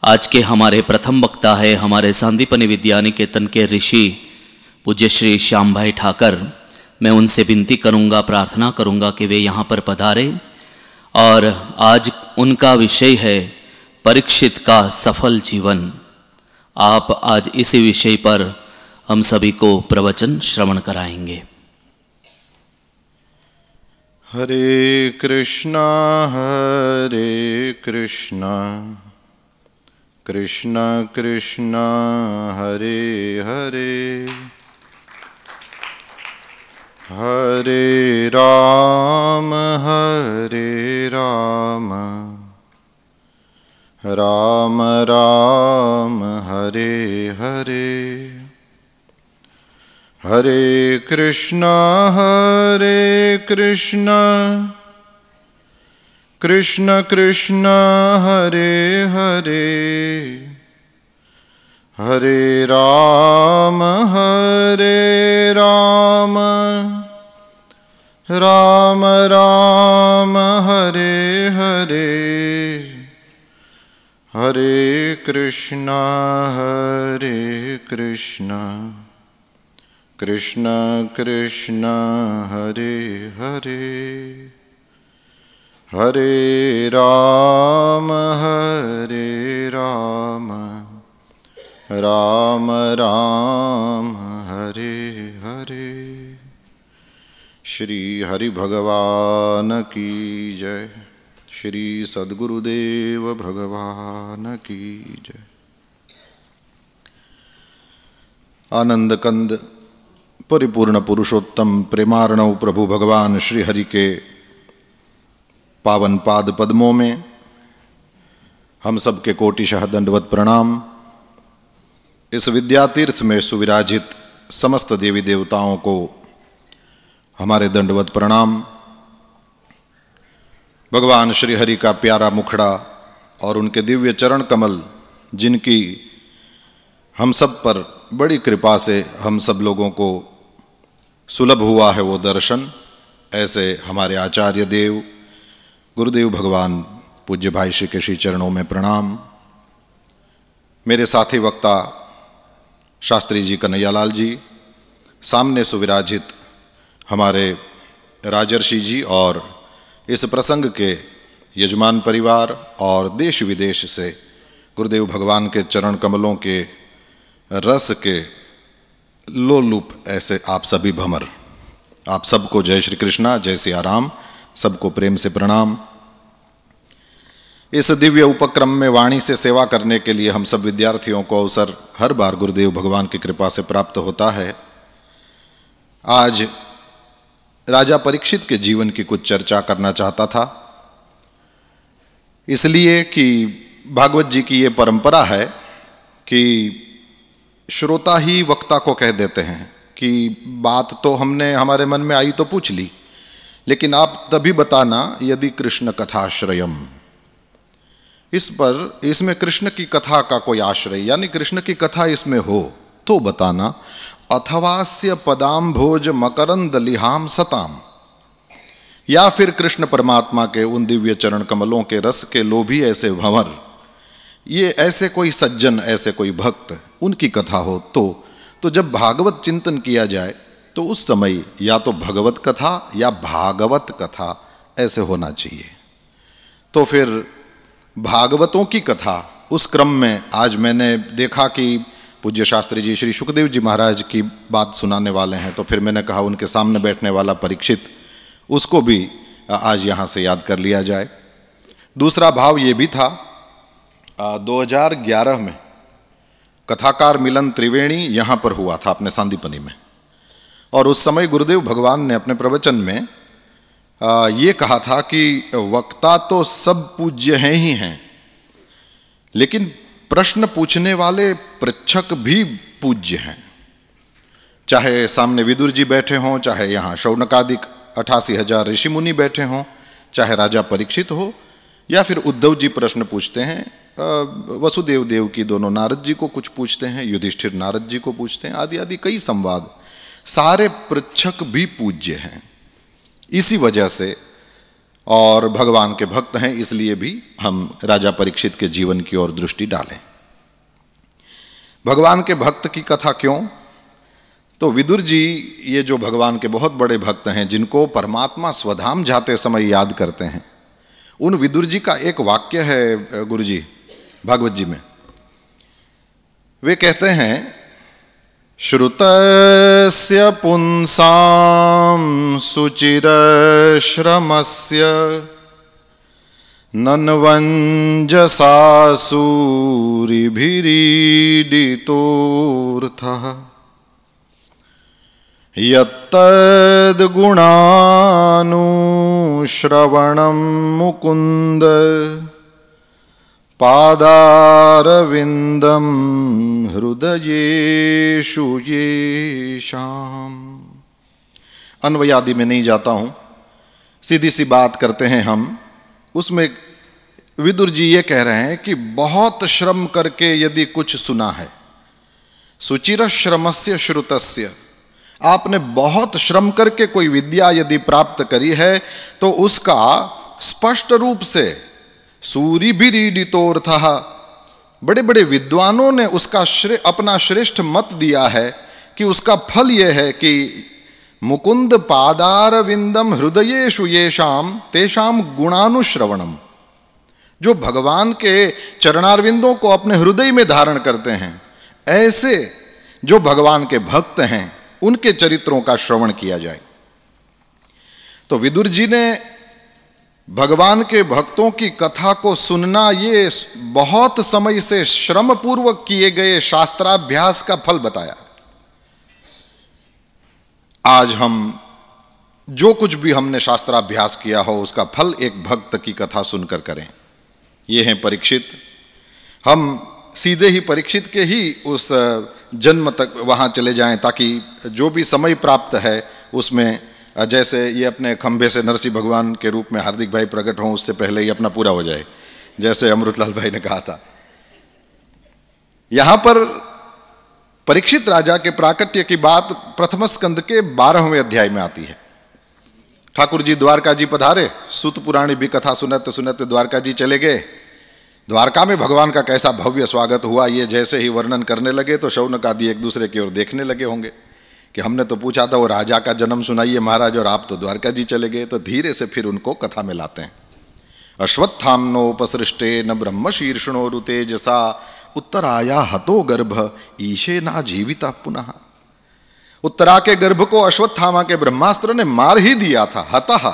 आज के हमारे प्रथम वक्ता है हमारे सांदीपनि विद्यानिकेतन के ऋषि पूज्य श्री श्याम भाई ठाकर। मैं उनसे विनती करूंगा, प्रार्थना करूंगा कि वे यहाँ पर पधारें। और आज उनका विषय है परीक्षित का सफल जीवन। आप आज इसी विषय पर हम सभी को प्रवचन श्रवण कराएंगे। हरे कृष्णा कृष्णा कृष्णा हरे हरे, हरे राम राम राम हरे हरे, हरे कृष्णा कृष्ण कृष्ण हरे हरे, हरे राम राम राम हरे हरे, हरे कृष्णा कृष्ण कृष्ण हरे हरे, हरे राम राम राम हरे हरे। श्री हरि भगवान की जय। श्री सद्गुरुदेव भगवान की जय। आनंद कंद परिपूर्ण पुरुषोत्तम प्रेमार्णव प्रभु भगवान श्री हरि के पावन पाद पद्मों में हम सब के कोटिशः दंडवत प्रणाम। इस विद्यातीर्थ में सुविराजित समस्त देवी देवताओं को हमारे दंडवत प्रणाम। भगवान श्री हरि का प्यारा मुखड़ा और उनके दिव्य चरण कमल, जिनकी हम सब पर बड़ी कृपा से हम सब लोगों को सुलभ हुआ है वो दर्शन, ऐसे हमारे आचार्य देव गुरुदेव भगवान पूज्य भाई श्री के श्री चरणों में प्रणाम। मेरे साथी वक्ता शास्त्री जी कन्हैयालाल जी, सामने सुविराजित हमारे राजर्षि जी और इस प्रसंग के यजमान परिवार और देश विदेश से गुरुदेव भगवान के चरण कमलों के रस के लोलुप ऐसे आप सभी भमर, आप सबको जय श्री कृष्णा, जय सिया राम, सबको प्रेम से प्रणाम। इस दिव्य उपक्रम में वाणी से सेवा करने के लिए हम सब विद्यार्थियों को अवसर हर बार गुरुदेव भगवान की कृपा से प्राप्त होता है। आज राजा परीक्षित के जीवन की कुछ चर्चा करना चाहता था, इसलिए कि भागवत जी की ये परंपरा है कि श्रोता ही वक्ता को कह देते हैं कि बात तो हमने हमारे मन में आई तो पूछ ली, लेकिन आप तभी बताना यदि कृष्ण कथाश्रयम, इस पर इसमें कृष्ण की कथा का कोई आश्रय यानी कृष्ण की कथा इसमें हो तो बताना। अथवास्य पदाम्भोज मकरंद लिहाम सताम, या फिर कृष्ण परमात्मा के उन दिव्य चरण कमलों के रस के लोभी ऐसे भंवर, ये ऐसे कोई सज्जन, ऐसे कोई भक्त, उनकी कथा हो तो जब भागवत चिंतन किया जाए तो उस समय या तो भगवत कथा या भागवत कथा ऐसे होना चाहिए। तो फिर भागवतों की कथा उस क्रम में आज मैंने देखा कि पूज्य शास्त्री जी श्री सुखदेव जी महाराज की बात सुनाने वाले हैं, तो फिर मैंने कहा उनके सामने बैठने वाला परीक्षित, उसको भी आज यहाँ से याद कर लिया जाए। दूसरा भाव ये भी था, 2011 में कथाकार मिलन त्रिवेणी यहाँ पर हुआ था अपने सांदीपनि में, और उस समय गुरुदेव भगवान ने अपने प्रवचन में ये कहा था कि वक्ता तो सब पूज्य हैं ही हैं, लेकिन प्रश्न पूछने वाले पृच्छक भी पूज्य हैं। चाहे सामने विदुर जी बैठे हों, चाहे यहाँ शौनकादिक 88,000 ऋषि मुनि बैठे हों, चाहे राजा परीक्षित हो, या फिर उद्धव जी प्रश्न पूछते हैं, वसुदेव देव की दोनों नारद जी को कुछ पूछते हैं, युधिष्ठिर नारद जी को पूछते हैं, आदि आदि कई संवाद, सारे पृच्छक भी पूज्य हैं। इसी वजह से और भगवान के भक्त हैं, इसलिए भी हम राजा परीक्षित के जीवन की ओर दृष्टि डालें। भगवान के भक्त की कथा क्यों? तो विदुर जी ये जो भगवान के बहुत बड़े भक्त हैं, जिनको परमात्मा स्वधाम जाते समय याद करते हैं, उन विदुर जी का एक वाक्य है गुरु जी भागवत जी में। वे कहते हैं, श्रुतस्य पुंसां सुचिरश्रमस्य नन्वञ्जसा सूरिभिरीडितोऽर्थः यत्तद्गुणानुश्रवणं मुकुन्द पादारविन्दं हृदयेषु येषाम्। अन्वयादि में नहीं जाता हूं, सीधी सी बात करते हैं हम। उसमें विदुर जी ये कह रहे हैं कि बहुत श्रम करके यदि कुछ सुना है, सुचिर श्रमस्य श्रुतस्य, आपने बहुत श्रम करके कोई विद्या यदि प्राप्त करी है तो उसका स्पष्ट रूप से सूरिभिरीडितोऽर्थः, बड़े बड़े विद्वानों ने उसका अपना श्रेष्ठ मत दिया है कि उसका फल यह है कि मुकुंद पादारविंदम हृदयेषु येषाम तेषाम गुणानुश्रवणम, जो भगवान के चरणारविंदों को अपने हृदय में धारण करते हैं, ऐसे जो भगवान के भक्त हैं उनके चरित्रों का श्रवण किया जाए। तो विदुर जी ने भगवान के भक्तों की कथा को सुनना ये बहुत समय से श्रम पूर्वक किए गए शास्त्राभ्यास का फल बताया। आज हम जो कुछ भी हमने शास्त्राभ्यास किया हो उसका फल एक भक्त की कथा सुनकर करें। ये हैं परीक्षित। हम सीधे ही परीक्षित के ही उस जन्म तक वहाँ चले जाएं, ताकि जो भी समय प्राप्त है उसमें, जैसे ये अपने खंभे से नरसिंह भगवान के रूप में हार्दिक भाई प्रकट हों, उससे पहले ही अपना पूरा हो जाए, जैसे अमृतलाल भाई ने कहा था। यहां पर परीक्षित राजा के प्राकट्य की बात प्रथम स्कंद के 12वें अध्याय में आती है। ठाकुर जी द्वारका जी पधारे, सूत पुराणी भी कथा सुनते सुनते द्वारका जी चले गए। द्वारका में भगवान का कैसा भव्य स्वागत हुआ, ये जैसे ही वर्णन करने लगे तो शौनक आदि एक दूसरे की ओर देखने लगे होंगे कि हमने तो पूछा था वो राजा का जन्म सुनाइए महाराज, और आप तो द्वारका जी चले गए। तो धीरे से फिर उनको कथा में लाते हैं। अश्वत्थाम्नोपसृष्टे न ब्रह्म शीर्षणो रुतेजसा उत्तराया हतो गर्भ ईशे ना जीविता पुनः। उत्तरा के गर्भ को अश्वत्थामा के ब्रह्मास्त्र ने मार ही दिया था, हतः,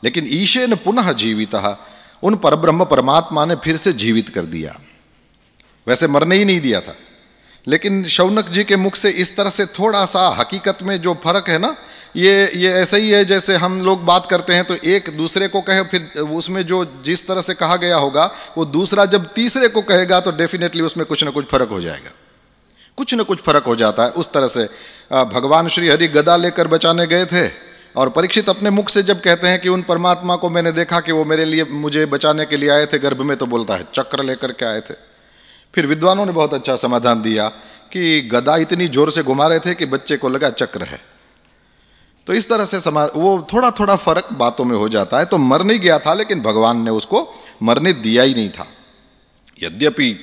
लेकिन ईशे न पुनः जीविता, उन परब्रह्म परमात्मा ने फिर से जीवित कर दिया। वैसे मरने ही नहीं दिया था, लेकिन शौनक जी के मुख से इस तरह से थोड़ा सा हकीकत में जो फर्क है ना, ये ऐसा ही है जैसे हम लोग बात करते हैं तो एक दूसरे को कहे, फिर उसमें जो जिस तरह से कहा गया होगा वो दूसरा जब तीसरे को कहेगा तो डेफिनेटली उसमें कुछ ना कुछ फर्क हो जाएगा, कुछ ना कुछ फर्क हो जाता है। उस तरह से भगवान श्री हरि गदा लेकर बचाने गए थे, और परीक्षित अपने मुख से जब कहते हैं कि उन परमात्मा को मैंने देखा कि वो मेरे लिए, मुझे बचाने के लिए आए थे गर्भ में, तो बोलता है चक्र लेकर के आए थे। फिर विद्वानों ने बहुत अच्छा समाधान दिया कि गदा इतनी जोर से घुमा रहे थे कि बच्चे को लगा चक्र है। तो इस तरह से वो थोड़ा थोड़ा फर्क बातों में हो जाता है। तो मर नहीं गया था, लेकिन भगवान ने उसको मरने दिया ही नहीं था। यद्यपि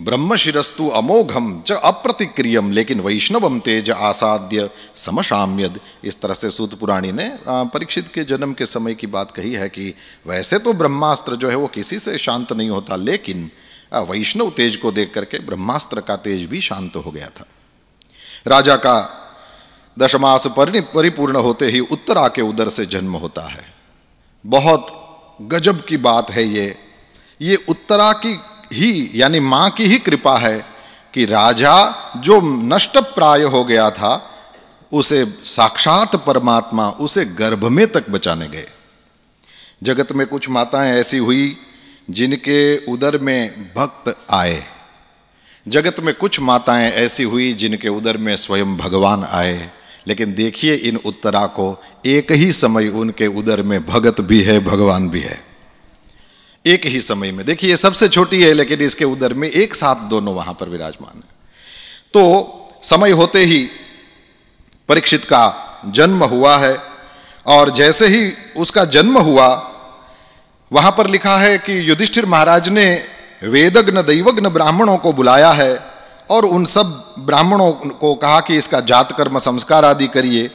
ब्रह्म शिरस्तु अमोघम च अप्रतिक्रियम लेकिन वैष्णवम तेज आसाद्य समशाम्यद। इस तरह से सूत पुराणी ने परीक्षित के जन्म के समय की बात कही है कि वैसे तो ब्रह्मास्त्र जो है वो किसी से शांत नहीं होता, लेकिन वैष्णव तेज को देख करके ब्रह्मास्त्र का तेज भी शांत हो गया था। राजा का दशमास परिपूर्ण होते ही उत्तरा के उदर से जन्म होता है। बहुत गजब की बात है ये उत्तरा की ही यानी मां की ही कृपा है कि राजा जो नष्ट प्राय हो गया था उसे साक्षात परमात्मा उसे गर्भ में तक बचाने गए। जगत में कुछ माताएं ऐसी हुई जिनके उदर में भक्त आए, जगत में कुछ माताएं ऐसी हुई जिनके उदर में स्वयं भगवान आए, लेकिन देखिए इन उत्तरा को एक ही समय उनके उदर में भगत भी है भगवान भी है, एक ही समय में। देखिए ये सबसे छोटी है लेकिन इसके उदर में एक साथ दोनों वहां पर विराजमान है। तो समय होते ही परीक्षित का जन्म हुआ है, और जैसे ही उसका जन्म हुआ वहां पर लिखा है कि युधिष्ठिर महाराज ने वेदज्ञ दैवज्ञ ब्राह्मणों को बुलाया है और उन सब ब्राह्मणों को कहा कि इसका जात कर्म संस्कार आदि करिए,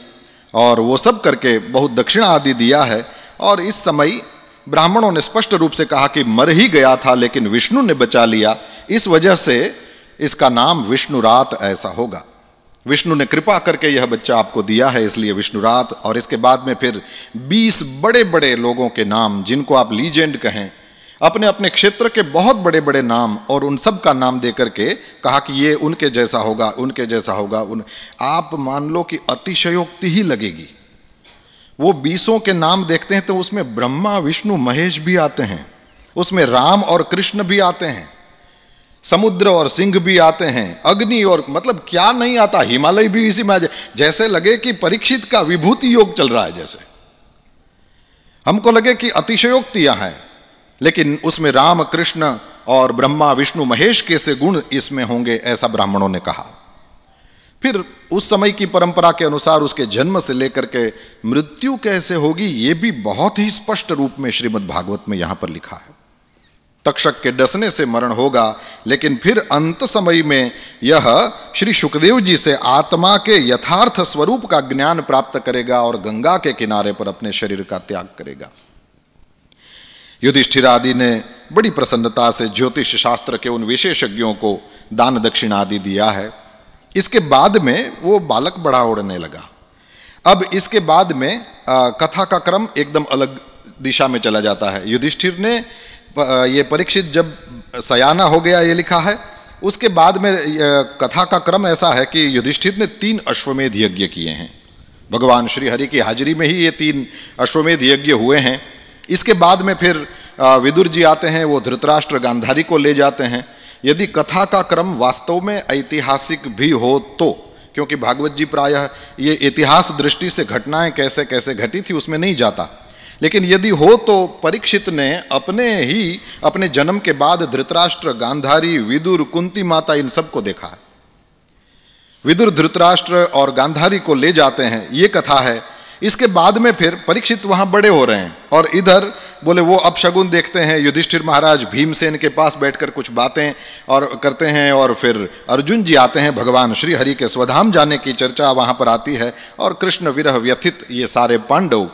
और वो सब करके बहुत दक्षिणा आदि दिया है। और इस समय ब्राह्मणों ने स्पष्ट रूप से कहा कि मर ही गया था लेकिन विष्णु ने बचा लिया, इस वजह से इसका नाम विष्णुरात ऐसा होगा। विष्णु ने कृपा करके यह बच्चा आपको दिया है, इसलिए विष्णुरात। और इसके बाद में फिर 20 बड़े बड़े लोगों के नाम, जिनको आप लीजेंड कहें, अपने अपने क्षेत्र के बहुत बड़े बड़े नाम, और उन सब का नाम दे करके कहा कि ये उनके जैसा होगा, उनके जैसा होगा। आप मान लो कि अतिशयोक्ति ही लगेगी। वो 20 के नाम देखते हैं तो उसमें ब्रह्मा विष्णु महेश भी आते हैं, उसमें राम और कृष्ण भी आते हैं, समुद्र और सिंह भी आते हैं, अग्नि और मतलब क्या नहीं आता, हिमालय भी इसी में। जैसे लगे कि परीक्षित का विभूति योग चल रहा है, जैसे हमको लगे कि अतिशयोक्तियां हैं, लेकिन उसमें राम कृष्ण और ब्रह्मा विष्णु महेश के से गुण इसमें होंगे, ऐसा ब्राह्मणों ने कहा। फिर उस समय की परंपरा के अनुसार उसके जन्म से लेकर के मृत्यु कैसे होगी, यह भी बहुत ही स्पष्ट रूप में श्रीमद् भागवत में यहां पर लिखा है। तक्षक के डसने से मरण होगा, लेकिन फिर अंत समय में यह श्री सुखदेव जी से आत्मा के यथार्थ स्वरूप का ज्ञान प्राप्त करेगा और गंगा के किनारे पर अपने शरीर का त्याग करेगा। युधिष्ठिर आदि ने बड़ी प्रसन्नता से ज्योतिष शास्त्र के उन विशेषज्ञों को दान दक्षिणा आदि दिया है। इसके बाद में वो बालक बड़ा उड़ने लगा। अब इसके बाद में कथा का क्रम एकदम अलग दिशा में चला जाता है। युधिष्ठिर ने ये परीक्षित जब सयाना हो गया, ये लिखा है, उसके बाद में कथा का क्रम ऐसा है कि युधिष्ठिर ने 3 अश्वमेध यज्ञ किए हैं। भगवान श्री हरि की हाजिरी में ही ये 3 अश्वमेध यज्ञ हुए हैं। इसके बाद में फिर विदुर जी आते हैं, वो धृतराष्ट्र गांधारी को ले जाते हैं। यदि कथा का क्रम वास्तव में ऐतिहासिक भी हो तो, क्योंकि भागवत जी प्रायः ये इतिहास दृष्टि से घटनाएं कैसे कैसे घटी थी उसमें नहीं जाता, लेकिन यदि हो तो परीक्षित ने अपने जन्म के बाद धृतराष्ट्र गांधारी विदुर कुंती माता इन सबको देखा है। विदुर धृतराष्ट्र और गांधारी को ले जाते हैं, ये कथा है। इसके बाद में फिर परीक्षित वहां बड़े हो रहे हैं और इधर बोले वो अपशगुन देखते हैं। युधिष्ठिर महाराज भीमसेन के पास बैठकर कुछ बातें और करते हैं, और फिर अर्जुन जी आते हैं। भगवान श्री हरि के स्वधाम जाने की चर्चा वहां पर आती है, और कृष्ण विरह व्यथित ये सारे पांडव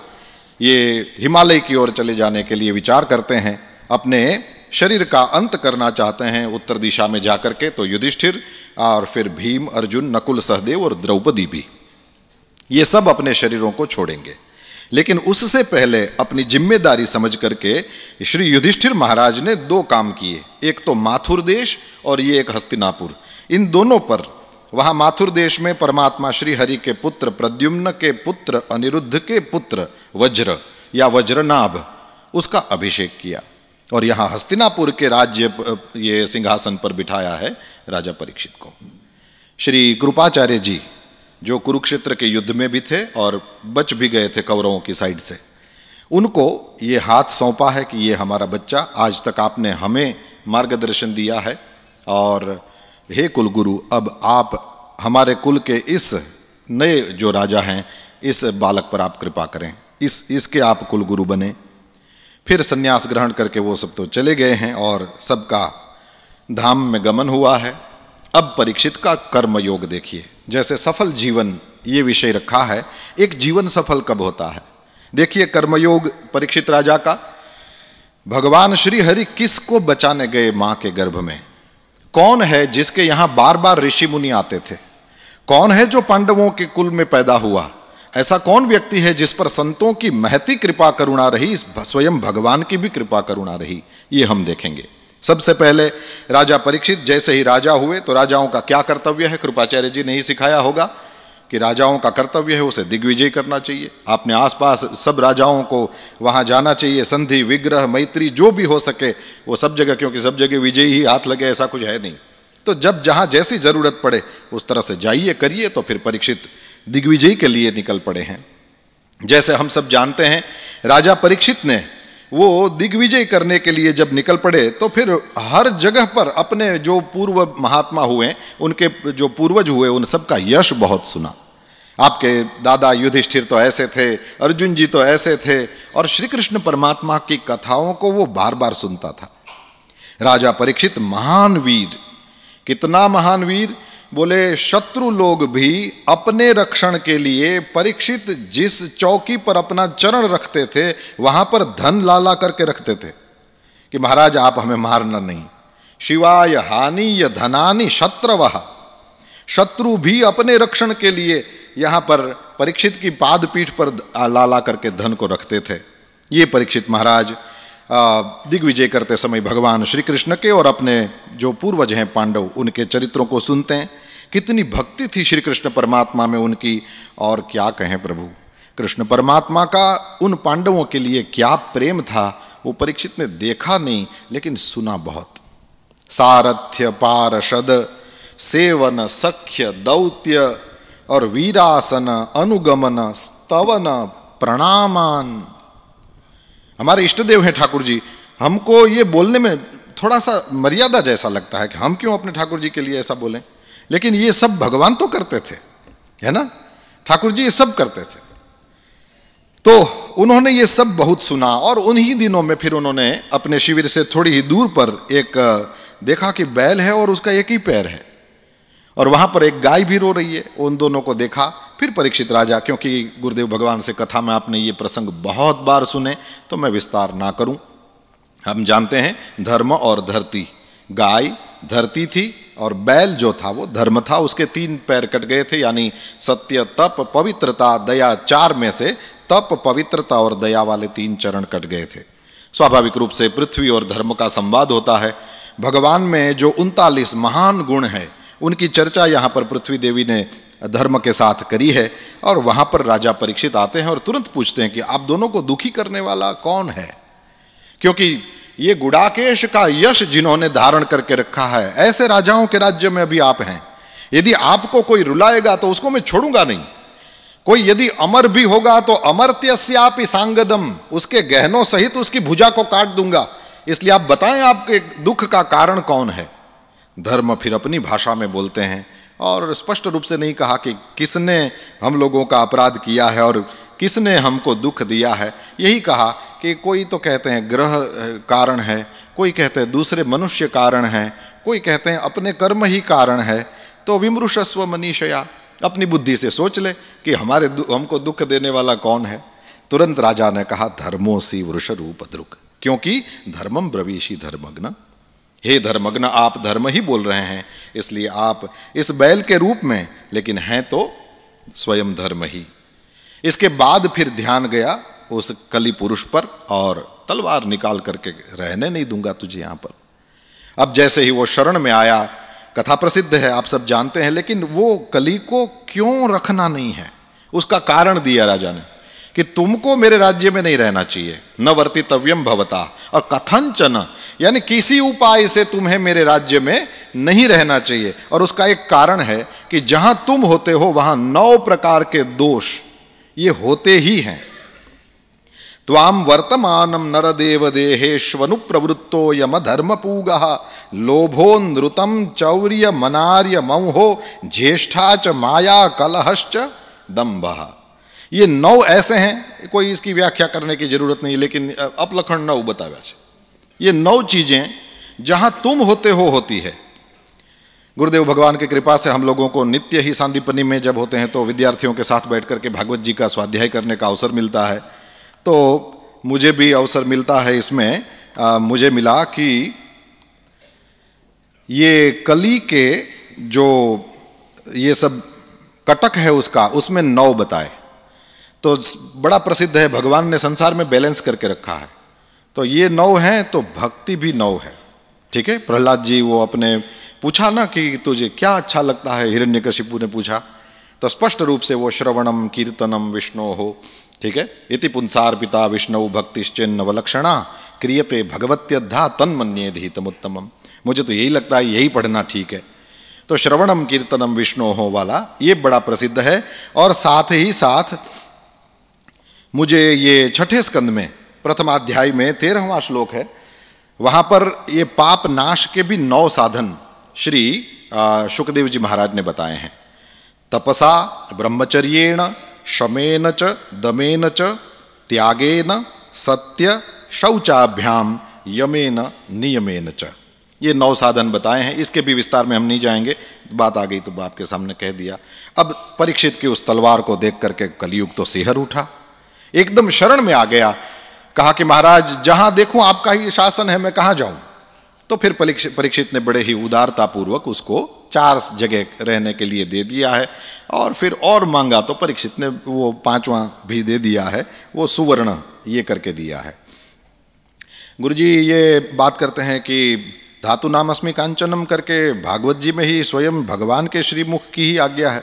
ये हिमालय की ओर चले जाने के लिए विचार करते हैं, अपने शरीर का अंत करना चाहते हैं उत्तर दिशा में जाकर के। तो युधिष्ठिर और फिर भीम, अर्जुन, नकुल, सहदेव और द्रौपदी भी ये सब अपने शरीरों को छोड़ेंगे। लेकिन उससे पहले अपनी जिम्मेदारी समझ करके श्री युधिष्ठिर महाराज ने 2 काम किए, एक तो माथुर देश और ये एक हस्तिनापुर। इन दोनों पर वहां माथुर देश में परमात्मा श्री हरि के पुत्र प्रद्युम्न के पुत्र अनिरुद्ध के पुत्र वज्र या वज्रनाभ, उसका अभिषेक किया, और यहाँ हस्तिनापुर के राज्य ये सिंहासन पर बिठाया है राजा परीक्षित को। श्री कृपाचार्य जी जो कुरुक्षेत्र के युद्ध में भी थे और बच भी गए थे कौरवों की साइड से, उनको ये हाथ सौंपा है कि ये हमारा बच्चा, आज तक आपने हमें मार्गदर्शन दिया है, और हे कुलगुरु अब आप हमारे कुल के इस नए जो राजा हैं इस बालक पर आप कृपा करें, इसके आप कुलगुरु बने। फिर संन्यास ग्रहण करके वो सब तो चले गए हैं और सबका धाम में गमन हुआ है। अब परीक्षित का कर्म योग देखिए, जैसे सफल जीवन ये विषय रखा है, एक जीवन सफल कब होता है। देखिए कर्मयोग परीक्षित राजा का, भगवान श्री हरि किसको बचाने गए मां के गर्भ में? कौन है जिसके यहां बार बार ऋषि मुनि आते थे? कौन है जो पांडवों के कुल में पैदा हुआ? ऐसा कौन व्यक्ति है जिस पर संतों की महती कृपा करुणा रही, स्वयं भगवान की भी कृपा करुणा रही? ये हम देखेंगे। सबसे पहले राजा परीक्षित जैसे ही राजा हुए तो राजाओं का क्या कर्तव्य है, कृपाचार्य जी ने ही सिखाया होगा कि राजाओं का कर्तव्य है उसे दिग्विजय करना चाहिए। आपने आसपास सब राजाओं को वहां जाना चाहिए, संधि विग्रह मैत्री जो भी हो सके वो सब जगह, क्योंकि सब जगह विजयी ही हाथ लगे ऐसा कुछ है नहीं। तो जब जहां जैसी जरूरत पड़े उस तरह से जाइए करिए। तो फिर परीक्षित दिग्विजय के लिए निकल पड़े हैं। जैसे हम सब जानते हैं राजा परीक्षित ने वो दिग्विजय करने के लिए जब निकल पड़े तो फिर हर जगह पर अपने जो पूर्व महात्मा हुए, उनके जो पूर्वज हुए, उन सब का यश बहुत सुना। आपके दादा युधिष्ठिर तो ऐसे थे, अर्जुन जी तो ऐसे थे, और श्री कृष्ण परमात्मा की कथाओं को वो बार बार सुनता था। राजा परीक्षित महान वीर, कितना महान वीर, बोले शत्रु लोग भी अपने रक्षण के लिए परीक्षित जिस चौकी पर अपना चरण रखते थे वहां पर धन लाला करके रखते थे कि महाराज आप हमें मारना नहीं। शिवाय हानि धनानि शत्रवः, शत्रु भी अपने रक्षण के लिए यहां पर परीक्षित की पाद पीठ पर लाला करके धन को रखते थे। ये परीक्षित महाराज दिग्विजय करते समय भगवान श्री कृष्ण के और अपने जो पूर्वज हैं पांडव, उनके चरित्रों को सुनते हैं। कितनी भक्ति थी श्री कृष्ण परमात्मा में उनकी, और क्या कहें प्रभु, कृष्ण परमात्मा का उन पांडवों के लिए क्या प्रेम था, वो परीक्षित ने देखा नहीं लेकिन सुना बहुत। सारथ्य पार्षद सेवन सख्य दौत्य और वीरासन अनुगमन स्तवन प्रणामान। हमारे इष्ट देव हैं ठाकुर जी, हमको ये बोलने में थोड़ा सा मर्यादा जैसा लगता है कि हम क्यों अपने ठाकुर जी के लिए ऐसा बोलें, लेकिन ये सब भगवान तो करते थे, है ना, ठाकुर जी ये सब करते थे। तो उन्होंने ये सब बहुत सुना, और उन्हीं दिनों में फिर उन्होंने अपने शिविर से थोड़ी ही दूर पर एक देखा कि बैल है और उसका एक ही पैर है, और वहां पर एक गाय भी रो रही है। उन दोनों को देखा। फिर परीक्षित राजा, क्योंकि गुरुदेव भगवान से कथा में आपने ये प्रसंग बहुत बार सुने तो मैं विस्तार ना करूं। हम जानते हैं धर्म और धरती, गाय धरती थी और बैल जो था वो धर्म था। उसके 3 पैर कट गए थे, यानी सत्य तप पवित्रता दया, 4 में से तप पवित्रता और दया वाले 3 चरण कट गए थे। स्वाभाविक रूप से पृथ्वी और धर्म का संवाद होता है। भगवान में जो 39 महान गुण है उनकी चर्चा यहाँ पर पृथ्वी देवी ने धर्म के साथ करी है, और वहाँ पर राजा परीक्षित आते हैं और तुरंत पूछते हैं कि आप दोनों को दुखी करने वाला कौन है, क्योंकि ये गुड़ाकेश का यश जिन्होंने धारण करके रखा है, ऐसे राजाओं के राज्य में अभी आप हैं। यदि आपको कोई रुलाएगा तो उसको मैं छोड़ूंगा नहीं। कोई यदि अमर भी होगा तो अमर्त्यस्यापि सांगदम, उसके गहनों सहित उसकी भुजा को काट दूंगा। इसलिए आप बताएं आपके दुख का कारण कौन है। धर्म फिर अपनी भाषा में बोलते हैं, और स्पष्ट रूप से नहीं कहा कि किसने हम लोगों का अपराध किया है और किसने हमको दुख दिया है। यही कहा कि कोई तो कहते हैं ग्रह कारण है, कोई कहते हैं दूसरे मनुष्य कारण है, कोई कहते हैं अपने कर्म ही कारण है। तो विमृशस्व मनीषया, अपनी बुद्धि से सोच ले कि हमको दुख देने वाला कौन है। तुरंत राजा ने कहा धर्मोसी वृष रूप दृक्, क्योंकि धर्मम ब्रवीषि धर्मग्न। हे धर्मग्न, आप धर्म ही बोल रहे हैं, इसलिए आप इस बैल के रूप में, लेकिन हैं तो स्वयं धर्म ही। इसके बाद फिर ध्यान गया उस कली पुरुष पर, और तलवार निकाल करके रहने नहीं दूंगा तुझे यहां पर। अब जैसे ही वो शरण में आया, कथा प्रसिद्ध है, आप सब जानते हैं, लेकिन वो कली को क्यों रखना नहीं है उसका कारण दिया राजा ने कि तुमको मेरे राज्य में नहीं रहना चाहिए, न वर्तितव्यम भवता, और कथंचन, यानी किसी उपाय से तुम्हें मेरे राज्य में नहीं रहना चाहिए। और उसका एक कारण है कि जहां तुम होते हो वहां 9 प्रकार के दोष ये होते ही हैं। त्वाम वर्तमानम नरदेव देहेष्वनु प्रवृत्तो यम धर्म पूगः लोभो नृतम चौर्य मनार्य मौहो ज्येष्ठा च माया कलहश्च दंभः। ये 9 ऐसे हैं, कोई इसकी व्याख्या करने की जरूरत नहीं, लेकिन अपलखण 9 बताया। ये 9 चीजें जहां तुम होते हो होती है। गुरुदेव भगवान की कृपा से हम लोगों को नित्य ही सांदीपनी में जब होते हैं तो विद्यार्थियों के साथ बैठ करके भागवत जी का स्वाध्याय करने का अवसर मिलता है। तो मुझे भी अवसर मिलता है इसमें। मुझे मिला कि ये कली के जो ये सब कटक है उसमें 9 बताए। तो बड़ा प्रसिद्ध है, भगवान ने संसार में बैलेंस करके रखा है। तो ये 9 हैं, तो भक्ति भी 9 है। ठीक है, प्रहलाद जी वो अपने पूछा ना कि तुझे क्या अच्छा लगता है, हिरण्यकशिपु ने पूछा, तो स्पष्ट रूप से वो श्रवणम कीर्तनम विष्णु हो। ठीक है, इति पुंसार पिता विष्णु भक्तिश्चिन्न वलक्षणा क्रियते भगवत्यद्धा तन्मन्ये तमुत्तमम। मुझे तो यही लगता है, यही पढ़ना ठीक है। तो श्रवणम कीर्तनम विष्णु हो वाला ये बड़ा प्रसिद्ध है। और साथ ही साथ मुझे ये 6ठे स्कंद में प्रथमाध्याय में 13वां श्लोक है, वहां पर ये पाप नाश के भी 9 साधन श्री शुकदेव जी महाराज ने बताए हैं। तपसा ब्रह्मचर्येण शमेन च दमेन च त्यागेन सत्य शौचाभ्याम यमेन नियमेन च। ये 9 साधन बताए हैं, इसके भी विस्तार में हम नहीं जाएंगे, बात आ गई तो आपके सामने कह दिया। अब परीक्षित की उस तलवार को देख करके कलयुग तो सिहर उठा, एकदम शरण में आ गया। कहा कि महाराज जहां देखूं आपका ही शासन है, मैं कहां जाऊं। तो फिर परीक्षित ने बड़े ही उदारता पूर्वक उसको 4 जगह रहने के लिए दे दिया है, और फिर और मांगा तो परीक्षित ने वो 5वां भी दे दिया है, वो सुवर्ण ये करके दिया है। गुरुजी ये बात करते हैं कि धातु नाम अस्मि कांचनम करके भागवत जी में ही स्वयं भगवान के श्रीमुख की ही आज्ञा है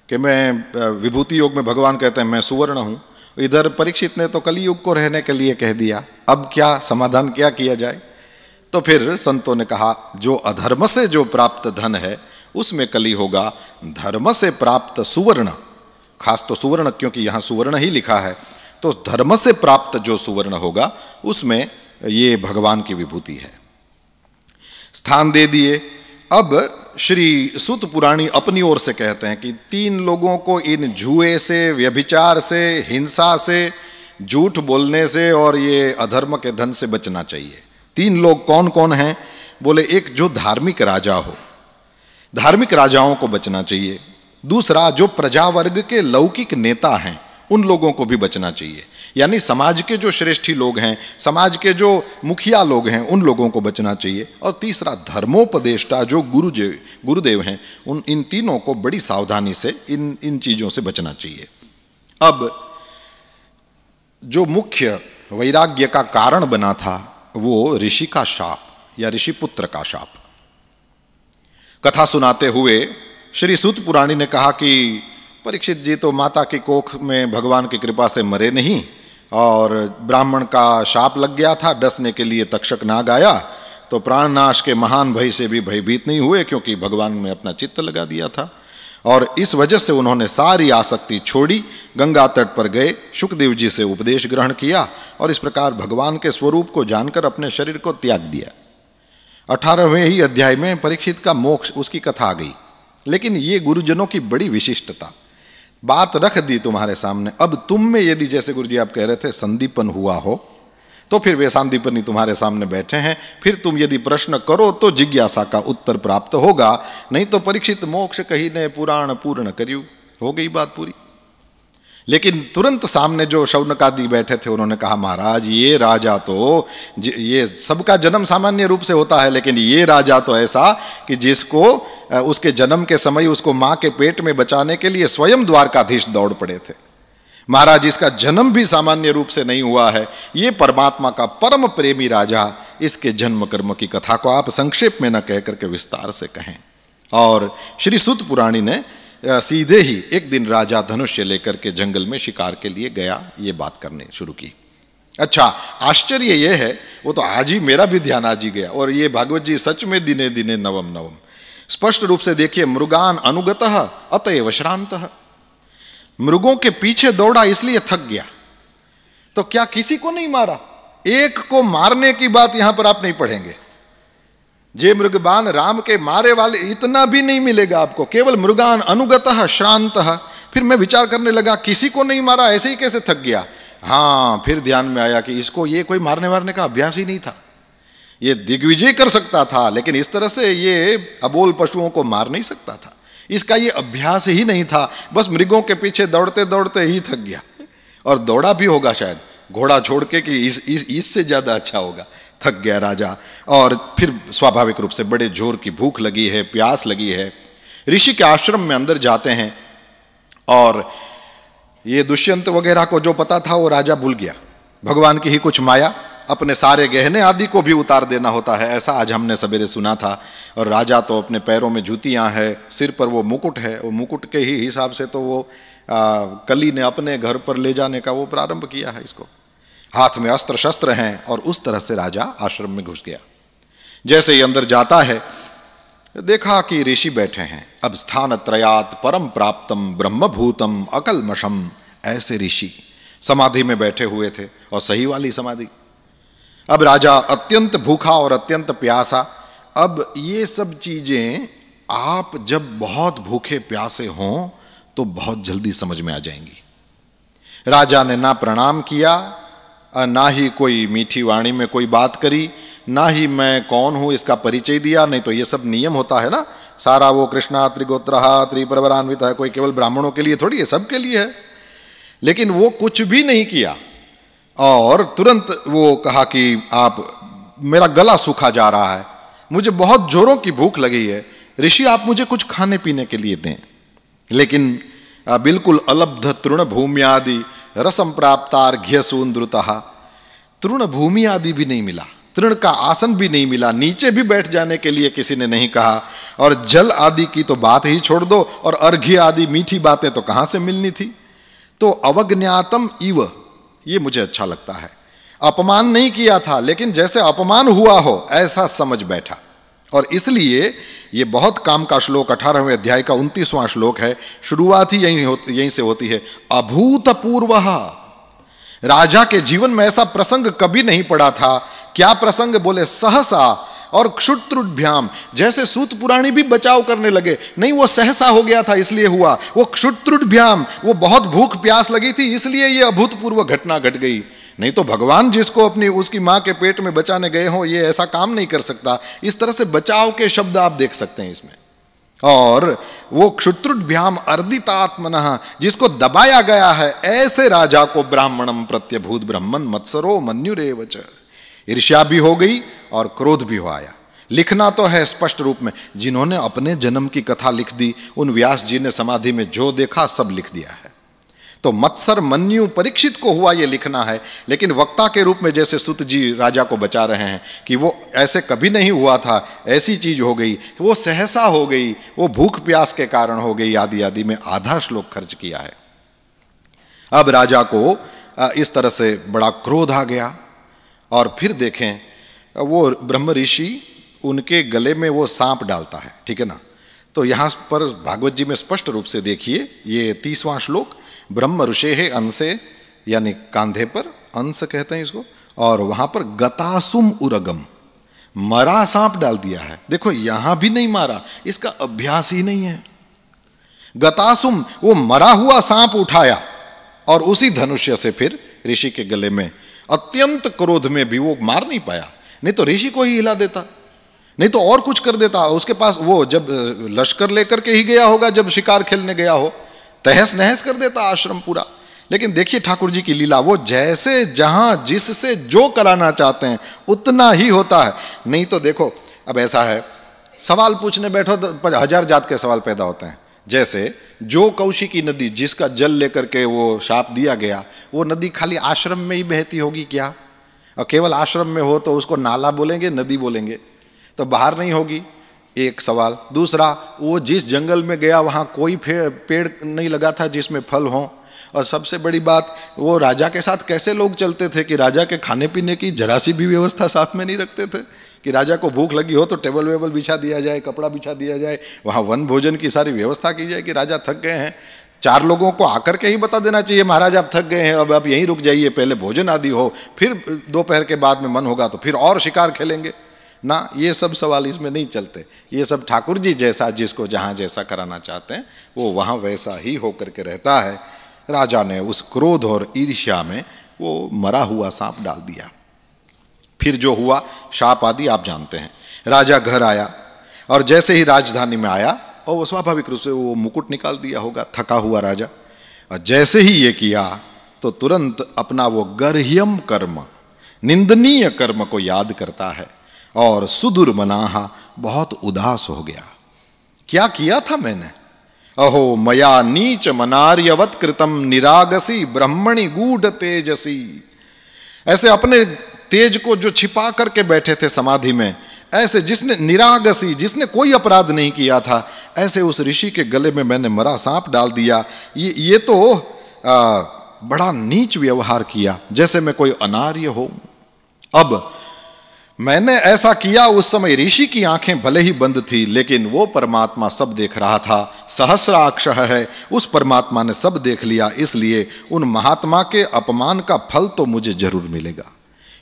कि मैं विभूति योग में भगवान कहते हैं मैं सुवर्ण हूँ। इधर परीक्षित ने तो कलियुग को रहने के लिए कह दिया, अब क्या समाधान क्या किया जाए। तो फिर संतों ने कहा जो अधर्म से जो प्राप्त धन है उसमें कली होगा, धर्म से प्राप्त सुवर्ण, खास तो सुवर्ण क्योंकि यहाँ सुवर्ण ही लिखा है, तो धर्म से प्राप्त जो सुवर्ण होगा उसमें ये भगवान की विभूति है। स्थान दे दिए। अब श्री सूत पुराणी अपनी ओर से कहते हैं कि 3 लोगों को इन जुए से, व्यभिचार से, हिंसा से, झूठ बोलने से और ये अधर्म के धन से बचना चाहिए। 3 लोग कौन कौन हैं? बोले एक जो धार्मिक राजा हो, धार्मिक राजाओं को बचना चाहिए। दूसरा जो प्रजा वर्ग के लौकिक नेता हैं उन लोगों को भी बचना चाहिए, यानी समाज के जो श्रेष्ठी लोग हैं, समाज के जो मुखिया लोग हैं उन लोगों को बचना चाहिए। और तीसरा धर्मोपदेष्टा जो गुरुदेव हैं, इन तीनों को बड़ी सावधानी से इन चीज़ों से बचना चाहिए। अब जो मुख्य वैराग्य का कारण बना था वो ऋषि का शाप या ऋषि पुत्र का शाप। कथा सुनाते हुए श्री सूत पुराणी ने कहा कि परीक्षित जी तो माता की कोख में भगवान की कृपा से मरे नहीं, और ब्राह्मण का शाप लग गया था, डसने के लिए तक्षक नाग आया, तो प्राणनाश के महान भय से भी भयभीत नहीं हुए क्योंकि भगवान में अपना चित्त लगा दिया था। और इस वजह से उन्होंने सारी आसक्ति छोड़ी, गंगा तट पर गए, शुकदेव जी से उपदेश ग्रहण किया और इस प्रकार भगवान के स्वरूप को जानकर अपने शरीर को त्याग दिया। 18वें ही अध्याय में परीक्षित का मोक्ष उसकी कथा आ गई। लेकिन ये गुरुजनों की बड़ी विशिष्टता, बात रख दी तुम्हारे सामने। अब तुम में यदि जैसे गुरुजी आप कह रहे थे संदीपन हुआ हो तो फिर वे संदीपनी तुम्हारे सामने बैठे हैं, फिर तुम यदि प्रश्न करो तो जिज्ञासा का उत्तर प्राप्त होगा, नहीं तो परीक्षित मोक्ष कही ने पुराण पूर्ण करियो, हो गई बात पूरी। लेकिन तुरंत सामने जो शौनकादि बैठे थे उन्होंने कहा महाराज ये राजा तो, ये सबका जन्म सामान्य रूप से होता है, लेकिन ये राजा तो ऐसा कि जिसको उसके जन्म के समय उसको मां के पेट में बचाने के लिए स्वयं द्वारकाधीश दौड़ पड़े थे। महाराज इसका जन्म भी सामान्य रूप से नहीं हुआ है, ये परमात्मा का परम प्रेमी राजा, इसके जन्म कर्म की कथा को आप संक्षेप में न कह करके विस्तार से कहें। और श्री सूत पुराणी ने सीधे ही एक दिन राजा धनुष्य लेकर के जंगल में शिकार के लिए गया, ये बात करने शुरू की। अच्छा आश्चर्य ये है, वो तो आज ही मेरा भी ध्यान आज ही गया, और ये भागवत जी सच में दिने दिने नवम नवम। स्पष्ट रूप से देखिए, मृगान अनुगतः अतएव श्रान्तः, मृगों के पीछे दौड़ा इसलिए थक गया। तो क्या किसी को नहीं मारा? एक को मारने की बात यहां पर आप नहीं पढ़ेंगे। जे मृगबान राम के मारे वाले इतना भी नहीं मिलेगा आपको, केवल मृगान अनुगतः श्रान्तः। फिर मैं विचार करने लगा किसी को नहीं मारा, ऐसे ही कैसे थक गया? हाँ, फिर ध्यान में आया कि इसको ये कोई मारने वारने का अभ्यास ही नहीं था, ये दिग्विजय कर सकता था लेकिन इस तरह से ये अबोल पशुओं को मार नहीं सकता था, इसका ये अभ्यास ही नहीं था। बस मृगों के पीछे दौड़ते दौड़ते ही थक गया, और दौड़ा भी होगा शायद घोड़ा छोड़ के कि इससे ज्यादा अच्छा होगा। थक गया राजा, और फिर स्वाभाविक रूप से बड़े जोर की भूख लगी है, प्यास लगी है। ऋषि के आश्रम में अंदर जाते हैं, और ये दुष्यंत वगैरह को जो पता था वो राजा भूल गया। भगवान की ही कुछ माया, अपने सारे गहने आदि को भी उतार देना होता है, ऐसा आज हमने सवेरे सुना था। और राजा तो अपने पैरों में जूतियां हैं, सिर पर वो मुकुट है, वो मुकुट के ही हिसाब से तो वो कली ने अपने घर पर ले जाने का वो प्रारंभ किया है इसको। हाथ में अस्त्र शस्त्र हैं, और उस तरह से राजा आश्रम में घुस गया। जैसे ही अंदर जाता है देखा कि ऋषि बैठे हैं। अब स्थान त्रयात परम प्राप्तम ब्रह्मभूतम अकल्मषम, ऐसे ऋषि समाधि में बैठे हुए थे, और सही वाली समाधि। अब राजा अत्यंत भूखा और अत्यंत प्यासा। अब ये सब चीजें आप जब बहुत भूखे प्यासे हों तो बहुत जल्दी समझ में आ जाएंगी। राजा ने ना प्रणाम किया, ना ही कोई मीठी वाणी में कोई बात करी, ना ही मैं कौन हूं इसका परिचय दिया। नहीं तो ये सब नियम होता है ना, सारा वो कृष्णा त्रिगोत्रहा त्रिप्रवरान्वित है, कोई केवल ब्राह्मणों के लिए थोड़ी है, सबके लिए है। लेकिन वो कुछ भी नहीं किया और तुरंत वो कहा कि आप, मेरा गला सूखा जा रहा है, मुझे बहुत जोरों की भूख लगी है, ऋषि आप मुझे कुछ खाने पीने के लिए दें। लेकिन बिल्कुल अलब्ध तृण भूमि आदि रसम प्राप्तार्घ्य सून्द्रुतः, तृण भूमि आदि भी नहीं मिला, तृण का आसन भी नहीं मिला, नीचे भी बैठ जाने के लिए किसी ने नहीं कहा, और जल आदि की तो बात ही छोड़ दो, और अर्घ्य आदि मीठी बातें तो कहां से मिलनी थी। तो अवज्ञातम इव, ये मुझे अच्छा लगता है। अपमान नहीं किया था, लेकिन जैसे अपमान हुआ हो ऐसा समझ बैठा। और इसलिए ये बहुत काम का श्लोक 18वें अध्याय का 29वां श्लोक है। शुरुआत ही यहीं से होती है। अभूतपूर्व, राजा के जीवन में ऐसा प्रसंग कभी नहीं पड़ा था। क्या प्रसंग? बोले सहसा और क्षुत्रुभ्याम, जैसे सूत पुराणी भी बचाव करने लगे। नहीं, वो सहसा हो गया था इसलिए हुआ, वो क्षुत्रुभ्याम, वो बहुत भूख प्यास लगी थी इसलिए ये अभूतपूर्व घटना घट गई। नहीं तो भगवान जिसको अपनी उसकी मां के पेट में बचाने गए हो ये ऐसा काम नहीं कर सकता। इस तरह से बचाव के शब्द आप देख सकते हैं इसमें। और वो क्षुत्रुभ्याम अर्दितात्मनः, जिसको दबाया गया है, ऐसे राजा को ब्राह्मणम प्रत्यभूत ब्रह्मन मत्सरो मन्युरेव च, ईर्ष्या भी हो गई और क्रोध भी हो आया। लिखना तो है स्पष्ट रूप में, जिन्होंने अपने जन्म की कथा लिख दी, उन व्यास जी ने समाधि में जो देखा सब लिख दिया है। तो मत्सर मन्यु परीक्षित को हुआ ये लिखना है, लेकिन वक्ता के रूप में जैसे सुत जी राजा को बचा रहे हैं कि वो ऐसे कभी नहीं हुआ था, ऐसी चीज हो गई, वो सहसा हो गई, वो भूख प्यास के कारण हो गई, आदि आदि में आधा श्लोक खर्च किया है। अब राजा को इस तरह से बड़ा क्रोध आ गया। और फिर देखें, वो ब्रह्म ऋषि उनके गले में वो सांप डालता है, ठीक है ना। तो यहां पर भागवत जी में स्पष्ट रूप से देखिए, ये 30वां श्लोक, ब्रह्म ऋषेः अंसे, यानी कांधे पर, अंश कहते हैं इसको, और वहां पर गतासुम उरगम, मरा सांप डाल दिया है। देखो यहां भी नहीं मारा, इसका अभ्यास ही नहीं है। गतासुम, वो मरा हुआ सांप उठाया और उसी धनुष्य से फिर ऋषि के गले में, अत्यंत क्रोध में भी वो मार नहीं पाया, नहीं तो ऋषि को ही हिला देता, नहीं तो और कुछ कर देता। उसके पास वो जब लश्कर लेकर के ही गया होगा, जब शिकार खेलने गया हो, तहस नहस कर देता आश्रम पूरा। लेकिन देखिए ठाकुर जी की लीला, वो जैसे जहां जिससे जो कराना चाहते हैं उतना ही होता है। नहीं तो देखो, अब ऐसा है, सवाल पूछने बैठो तो 1000 जात के सवाल पैदा होते हैं। जैसे जो कौशिकी नदी, जिसका जल लेकर के वो शाप दिया गया, वो नदी खाली आश्रम में ही बहती होगी क्या? और केवल आश्रम में हो तो उसको नाला बोलेंगे, नदी बोलेंगे, तो बाहर नहीं होगी, एक सवाल। दूसरा, वो जिस जंगल में गया वहाँ कोई पेड़ नहीं लगा था जिसमें फल हों। और सबसे बड़ी बात, वो राजा के साथ कैसे लोग चलते थे कि राजा के खाने पीने की जरा सी भी व्यवस्था साथ में नहीं रखते थे, कि राजा को भूख लगी हो तो टेबल वेबल बिछा दिया जाए, कपड़ा बिछा दिया जाए, वहाँ वन भोजन की सारी व्यवस्था की जाए कि राजा थक गए हैं। 4 लोगों को आकर के ही बता देना चाहिए, महाराज आप थक गए हैं, अब आप यहीं रुक जाइए, पहले भोजन आदि हो, फिर दोपहर के बाद में मन होगा तो फिर और शिकार खेलेंगे ना। ये सब सवाल इसमें नहीं चलते। ये सब ठाकुर जी जैसा, जिसको जहाँ जैसा कराना चाहते हैं वो वहाँ वैसा ही होकर के रहता है। राजा ने उस क्रोध और ईर्ष्या में वो मरा हुआ सांप डाल दिया। फिर जो हुआ, शाप आदि आप जानते हैं। राजा घर आया और जैसे ही राजधानी में आया, और वो स्वाभाविक रूप से वो मुकुट निकाल दिया होगा, थका हुआ राजा, और जैसे ही ये किया तो तुरंत अपना वो गर्ह्यम कर्म, निंदनीय कर्म को याद करता है और सुदुर्मनाहा, बहुत उदास हो गया। क्या किया था मैंने? अहो मया नीच मनार्यवत कृतम निरागसी ब्रह्मणि गूढ़ तेजसी। ऐसे अपने तेज को जो छिपा करके बैठे थे समाधि में, ऐसे जिसने निरागसी, जिसने कोई अपराध नहीं किया था, ऐसे उस ऋषि के गले में मैंने मरा सांप डाल दिया। ये तो बड़ा नीच व्यवहार किया, जैसे मैं कोई अनार्य हो। अब मैंने ऐसा किया, उस समय ऋषि की आंखें भले ही बंद थी, लेकिन वो परमात्मा सब देख रहा था। सहस्राक्षः है, उस परमात्मा ने सब देख लिया, इसलिए उन महात्मा के अपमान का फल तो मुझे जरूर मिलेगा।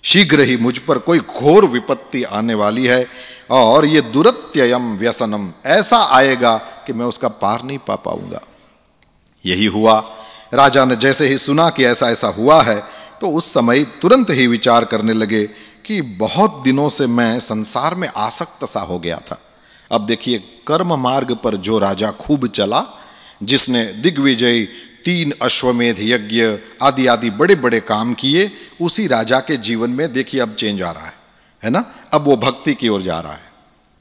शीघ्र ही मुझ पर कोई घोर विपत्ति आने वाली है और ये दुरत्ययम व्यसनम, ऐसा आएगा कि मैं उसका पार नहीं पा पाऊंगा। यही हुआ। राजा ने जैसे ही सुना कि ऐसा ऐसा हुआ है तो उस समय तुरंत ही विचार करने लगे कि बहुत दिनों से मैं संसार में आसक्त सा हो गया था। अब देखिए, कर्म मार्ग पर जो राजा खूब चला, जिसने दिग्विजय 3 अश्वमेध यज्ञ आदि आदि बड़े बड़े काम किए, उसी राजा के जीवन में देखिए अब चेंज आ रहा है ना। अब वो भक्ति की ओर जा रहा है।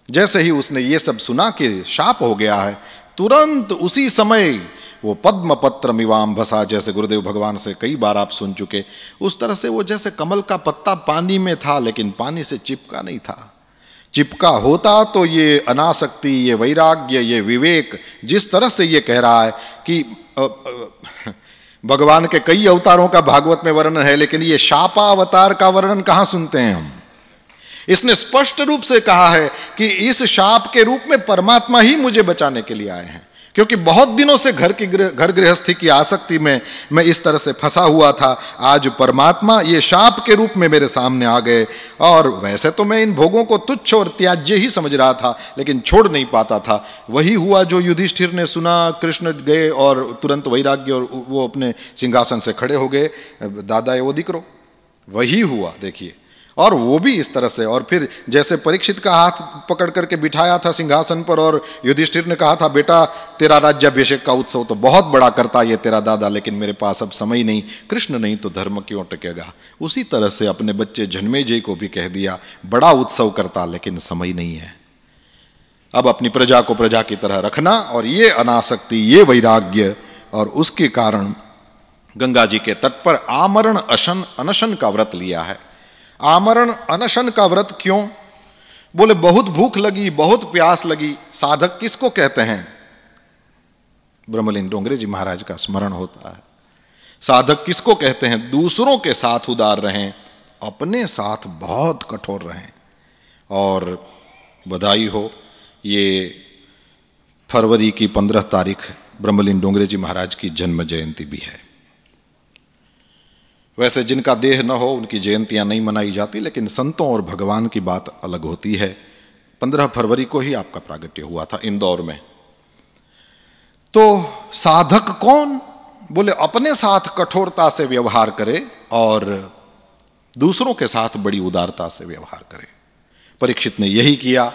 जैसे ही उसने ये सब सुना कि शाप हो गया है, तुरंत उसी समय वो पद्म पत्र मिवाम भसा, जैसे गुरुदेव भगवान से कई बार आप सुन चुके, उस तरह से वो जैसे कमल का पत्ता पानी में था लेकिन पानी से चिपका नहीं था। चिपका होता तो ये अनासक्ति, ये वैराग्य, ये विवेक, जिस तरह से ये कह रहा है कि भगवान के कई अवतारों का भागवत में वर्णन है, लेकिन ये शापावतार का वर्णन कहां सुनते हैं हम। इसने स्पष्ट रूप से कहा है कि इस शाप के रूप में परमात्मा ही मुझे बचाने के लिए आए हैं, क्योंकि बहुत दिनों से घर गृहस्थी की आसक्ति में मैं इस तरह से फंसा हुआ था। आज परमात्मा ये शाप के रूप में मेरे सामने आ गए, और वैसे तो मैं इन भोगों को तुच्छ और त्याज्य ही समझ रहा था, लेकिन छोड़ नहीं पाता था। वही हुआ जो युधिष्ठिर ने सुना, कृष्ण गए और तुरंत वैराग्य, और वो अपने सिंहासन से खड़े हो गए, दादा ये वो दिक्रो, वही हुआ देखिए। और वो भी इस तरह से, और फिर जैसे परीक्षित का हाथ पकड़ करके बिठाया था सिंहासन पर, और युधिष्ठिर ने कहा था बेटा तेरा राज्याभिषेक का उत्सव तो बहुत बड़ा करता ये तेरा दादा, लेकिन मेरे पास अब समय नहीं, कृष्ण नहीं तो धर्म क्यों टिकेगा। उसी तरह से अपने बच्चे जन्मेजय को भी कह दिया बड़ा उत्सव करता लेकिन समय नहीं है। अब अपनी प्रजा को प्रजा की तरह रखना, और ये अनासक्ति, ये वैराग्य, और उसके कारण गंगा जी के तट पर आमरण अनशन का व्रत लिया है। आमरण अनशन का व्रत क्यों? बोले बहुत भूख लगी, बहुत प्यास लगी। साधक किसको कहते हैं? ब्रह्मलीन डोंगरे जी महाराज का स्मरण होता है। साधक किसको कहते हैं? दूसरों के साथ उदार रहें, अपने साथ बहुत कठोर रहें। और बधाई हो, ये फरवरी की 15 तारीख ब्रह्मलीन डोंगरे जी महाराज की जन्म जयंती भी है। वैसे जिनका देह न हो उनकी जयंतियां नहीं मनाई जाती, लेकिन संतों और भगवान की बात अलग होती है। 15 फरवरी को ही आपका प्रागट्य हुआ था इंदौर में। तो साधक कौन? बोले अपने साथ कठोरता से व्यवहार करे और दूसरों के साथ बड़ी उदारता से व्यवहार करे। परीक्षित ने यही किया।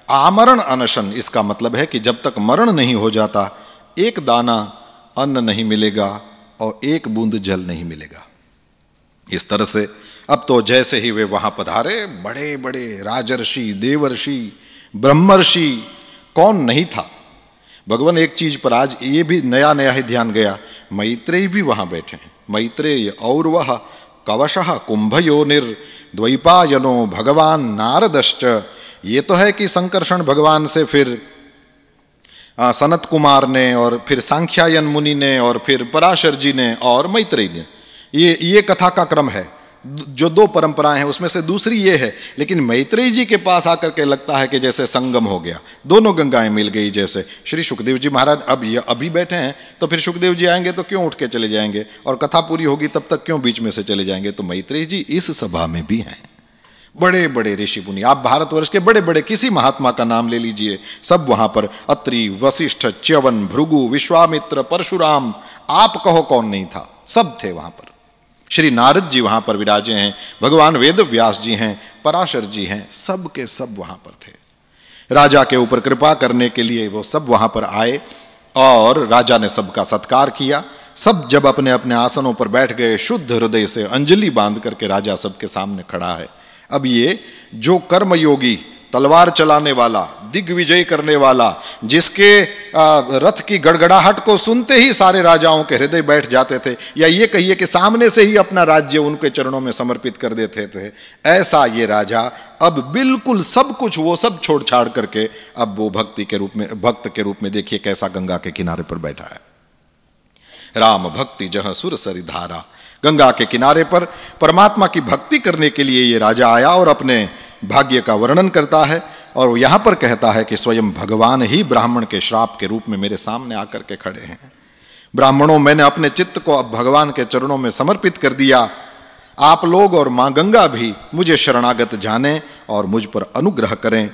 आमरण अनशन, इसका मतलब है कि जब तक मरण नहीं हो जाता, एक दाना अन्न नहीं मिलेगा और एक बूंद जल नहीं मिलेगा। इस तरह से अब तो जैसे ही वे वहां पधारे, बड़े बड़े राजर्षि, देवर्षि, ब्रह्मर्षि, कौन नहीं था। भगवान एक चीज पर आज ये भी नया नया ही ध्यान गया, मैत्रेय भी वहां बैठे हैं। मैत्रेय और वह कवशः कुंभयोनिर द्वैपायनो भगवान नारदश्च। ये तो है कि संकर्षण भगवान से फिर सनत कुमार ने, और फिर सांख्यायन मुनि ने, और फिर पराशर जी ने, और मैत्रेय ने। ये कथा का क्रम है। जो 2 परंपराएं हैं उसमें से दूसरी ये है, लेकिन मैत्रेय जी के पास आकर के लगता है कि जैसे संगम हो गया, दोनों गंगाएं मिल गई। जैसे श्री सुखदेव जी महाराज अभी बैठे हैं, तो फिर सुखदेव जी आएंगे तो क्यों उठ के चले जाएंगे, और कथा पूरी होगी तब तक क्यों बीच में से चले जाएंगे। तो मैत्रेय जी इस सभा में भी हैं। बड़े बड़े ऋषि मुनि, आप भारतवर्ष के बड़े बड़े किसी महात्मा का नाम ले लीजिए, सब वहां पर, अत्रि, वशिष्ठ, च्यवन, भृगु, विश्वामित्र, परशुराम, आप कहो कौन नहीं था, सब थे वहां पर। श्री नारद जी वहां पर विराजे हैं, भगवान वेद व्यास जी हैं, पराशर जी हैं, सब के सब वहां पर थे। राजा के ऊपर कृपा करने के लिए वो सब वहां पर आए, और राजा ने सबका सत्कार किया। सब जब अपने अपने आसनों पर बैठ गए, शुद्ध हृदय से अंजलि बांध करके राजा सबके सामने खड़ा है। अब ये जो कर्मयोगी, तलवार चलाने वाला, दिग्विजय करने वाला, जिसके रथ की गड़गड़ाहट को सुनते ही सारे राजाओं के हृदय बैठ जाते थे, या ये कहिए कि सामने से ही अपना राज्य उनके चरणों में समर्पित कर देते थे, ऐसा ये राजा अब बिल्कुल सब कुछ वो सब छोड़ छाड़ करके अब वो भक्त के रूप में देखिए कैसा गंगा के किनारे पर बैठा है। राम भक्ति जहाँ सुर सरि धारा, गंगा के किनारे पर परमात्मा की भक्ति करने के लिए ये राजा आया और अपने भाग्य का वर्णन करता है। और यहां पर कहता है कि स्वयं भगवान ही ब्राह्मण के श्राप के रूप में मेरे सामने आकर के खड़े हैं। ब्राह्मणों, मैंने अपने चित्त को अब भगवान के चरणों में समर्पित कर दिया। आप लोग और मां गंगा भी मुझे शरणागत जाने और मुझ पर अनुग्रह करें।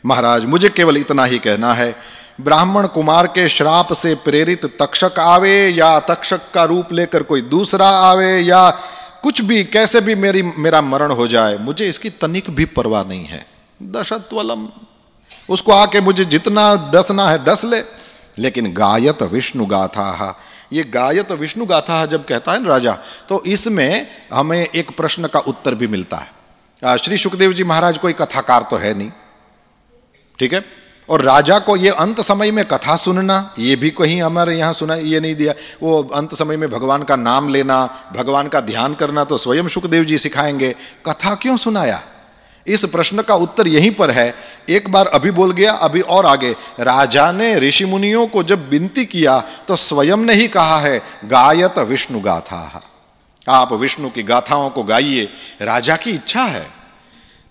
महाराज मुझे केवल इतना ही कहना है, ब्राह्मण कुमार के श्राप से प्रेरित तक्षक आवे या तक्षक का रूप लेकर कोई दूसरा आवे या कुछ भी कैसे भी मेरा मरण हो जाए, मुझे इसकी तनिक भी परवाह नहीं है। दशत्वलम, उसको आके मुझे जितना डसना है डस ले, लेकिन गायत विष्णु गाथा, ये गायत विष्णु गाथा जब कहता है ना राजा, तो इसमें हमें एक प्रश्न का उत्तर भी मिलता है। श्री सुखदेव जी महाराज कोई कथाकार तो है नहीं, ठीक है, और राजा को ये अंत समय में कथा सुनना, ये भी कहीं हमारे यहाँ सुना ये नहीं दिया। वो अंत समय में भगवान का नाम लेना, भगवान का ध्यान करना तो स्वयं सुखदेव जी सिखाएंगे, कथा क्यों सुनाया? इस प्रश्न का उत्तर यहीं पर है। एक बार अभी बोल गया, अभी और आगे, राजा ने ऋषि मुनियों को जब विनती किया तो स्वयं ने ही कहा है गायत विष्णु गाथा, आप विष्णु की गाथाओं को गाइए, राजा की इच्छा है।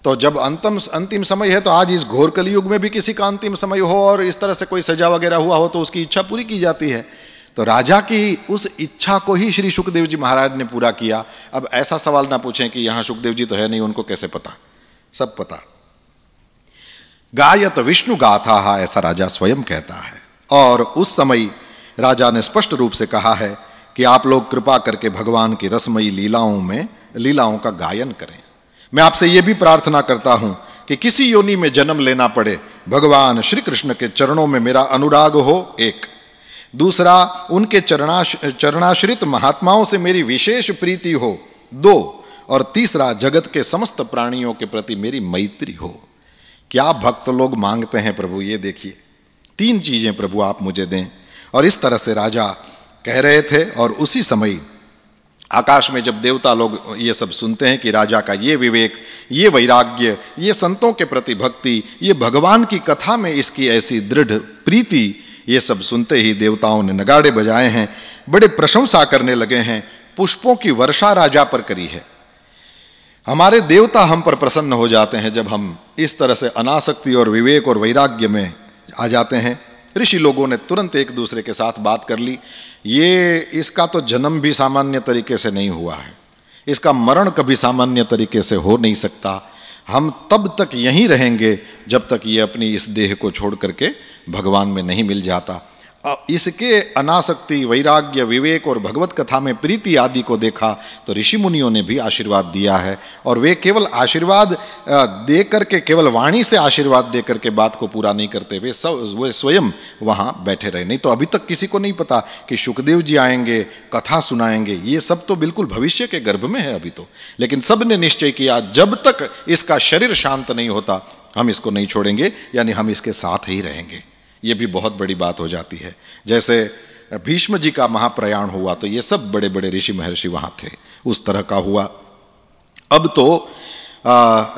तो जब अंतिम समय है, तो आज इस घोर कलयुग में भी किसी का अंतिम समय हो और इस तरह से कोई सजा वगैरह हुआ हो तो उसकी इच्छा पूरी की जाती है। तो राजा की उस इच्छा को ही श्री सुखदेव जी महाराज ने पूरा किया। अब ऐसा सवाल ना पूछें कि यहाँ सुखदेव जी तो है नहीं, उनको कैसे पता, सब पता। गायत विष्णु गाथा, ऐसा राजा स्वयं कहता है। और उस समय राजा ने स्पष्ट रूप से कहा है कि आप लोग कृपा करके भगवान की रसमयी लीलाओं का गायन करें। मैं आपसे यह भी प्रार्थना करता हूं कि किसी योनि में जन्म लेना पड़े, भगवान श्री कृष्ण के चरणों में मेरा अनुराग हो, एक। दूसरा, उनके चरणाश्रित महात्माओं से मेरी विशेष प्रीति हो, दो। और तीसरा, जगत के समस्त प्राणियों के प्रति मेरी मैत्री हो। क्या भक्त लोग मांगते हैं प्रभु, ये देखिए, 3 चीजें प्रभु आप मुझे दें। और इस तरह से राजा कह रहे थे। और उसी समय आकाश में जब देवता लोग ये सब सुनते हैं कि राजा का ये विवेक, ये वैराग्य, ये संतों के प्रति भक्ति, ये भगवान की कथा में इसकी ऐसी दृढ़ प्रीति, ये सब सुनते ही देवताओं ने नगाड़े बजाए हैं, बड़े प्रशंसा करने लगे हैं। पुष्पों की वर्षा राजा पर करी है। हमारे देवता हम पर प्रसन्न हो जाते हैं जब हम इस तरह से अनासक्ति और विवेक और वैराग्य में आ जाते हैं। ऋषि लोगों ने तुरंत एक दूसरे के साथ बात कर ली, ये इसका तो जन्म भी सामान्य तरीके से नहीं हुआ है, इसका मरण कभी सामान्य तरीके से हो नहीं सकता, हम तब तक यहीं रहेंगे जब तक ये अपनी इस देह को छोड़ करके भगवान में नहीं मिल जाता। इसके अनासक्ति, वैराग्य, विवेक और भगवत कथा में प्रीति आदि को देखा तो ऋषि मुनियों ने भी आशीर्वाद दिया है। और वे केवल आशीर्वाद दे करके, केवल वाणी से आशीर्वाद दे करके बात को पूरा नहीं करते, वे स्वयं वहाँ बैठे रहे। नहीं तो अभी तक किसी को नहीं पता कि सुखदेव जी आएंगे, कथा सुनाएंगे, ये सब तो बिल्कुल भविष्य के गर्भ में है अभी तो। लेकिन सब ने निश्चय किया जब तक इसका शरीर शांत नहीं होता हम इसको नहीं छोड़ेंगे, यानी हम इसके साथ ही रहेंगे। ये भी बहुत बड़ी बात हो जाती है। जैसे भीष्म जी का महाप्रयाण हुआ तो ये सब बड़े बड़े ऋषि महर्षि वहाँ थे, उस तरह का हुआ। अब तो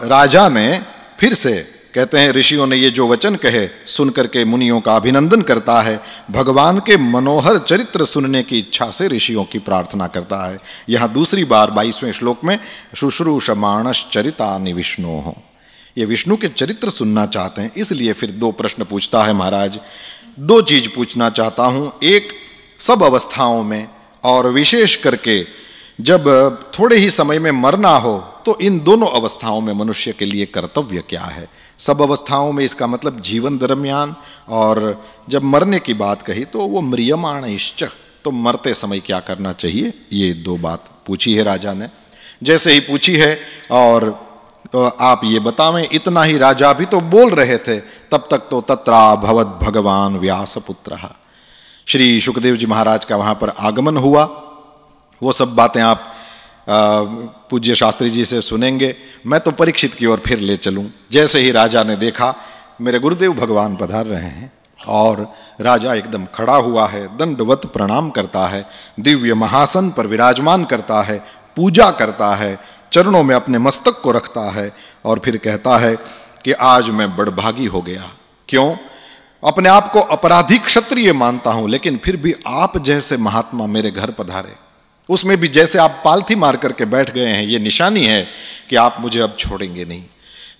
राजा ने फिर से, कहते हैं ऋषियों ने ये जो वचन कहे सुन करके मुनियों का अभिनंदन करता है, भगवान के मनोहर चरित्र सुनने की इच्छा से ऋषियों की प्रार्थना करता है। यहाँ दूसरी बार 22वें श्लोक में शुश्रूषमाणश्च चरितानि विष्णोः, ये विष्णु के चरित्र सुनना चाहते हैं। इसलिए फिर 2 प्रश्न पूछता है महाराज। 2 चीज पूछना चाहता हूं, एक सब अवस्थाओं में और विशेष करके जब थोड़े ही समय में मरना हो तो इन दोनों अवस्थाओं में मनुष्य के लिए कर्तव्य क्या है। सब अवस्थाओं में इसका मतलब जीवन दरमियान, और जब मरने की बात कही तो वो म्रियमाणश्च, तो मरते समय क्या करना चाहिए, ये 2 बात पूछी है राजा ने। जैसे ही पूछी है और तो आप ये बतावें, इतना ही राजा भी तो बोल रहे थे, तब तक तो तत्रा भवद भगवान व्यासपुत्रः, श्री सुखदेव जी महाराज का वहाँ पर आगमन हुआ। वो सब बातें आप पूज्य शास्त्री जी से सुनेंगे। मैं तो परीक्षित की ओर फिर ले चलूँ। जैसे ही राजा ने देखा मेरे गुरुदेव भगवान पधार रहे हैं, और राजा एकदम खड़ा हुआ है, दंडवत प्रणाम करता है, दिव्य महासन पर विराजमान करता है, पूजा करता है, चरणों में अपने मस्तक को रखता है और फिर कहता है कि आज मैं बड़भागी हो गया। क्यों? अपने आप को अपराधी क्षत्रिय मानता हूं, लेकिन फिर भी आप जैसे महात्मा मेरे घर पधारे, उसमें भी जैसे आप पालथी मार करके बैठ गए हैं, ये निशानी है कि आप मुझे अब छोड़ेंगे नहीं।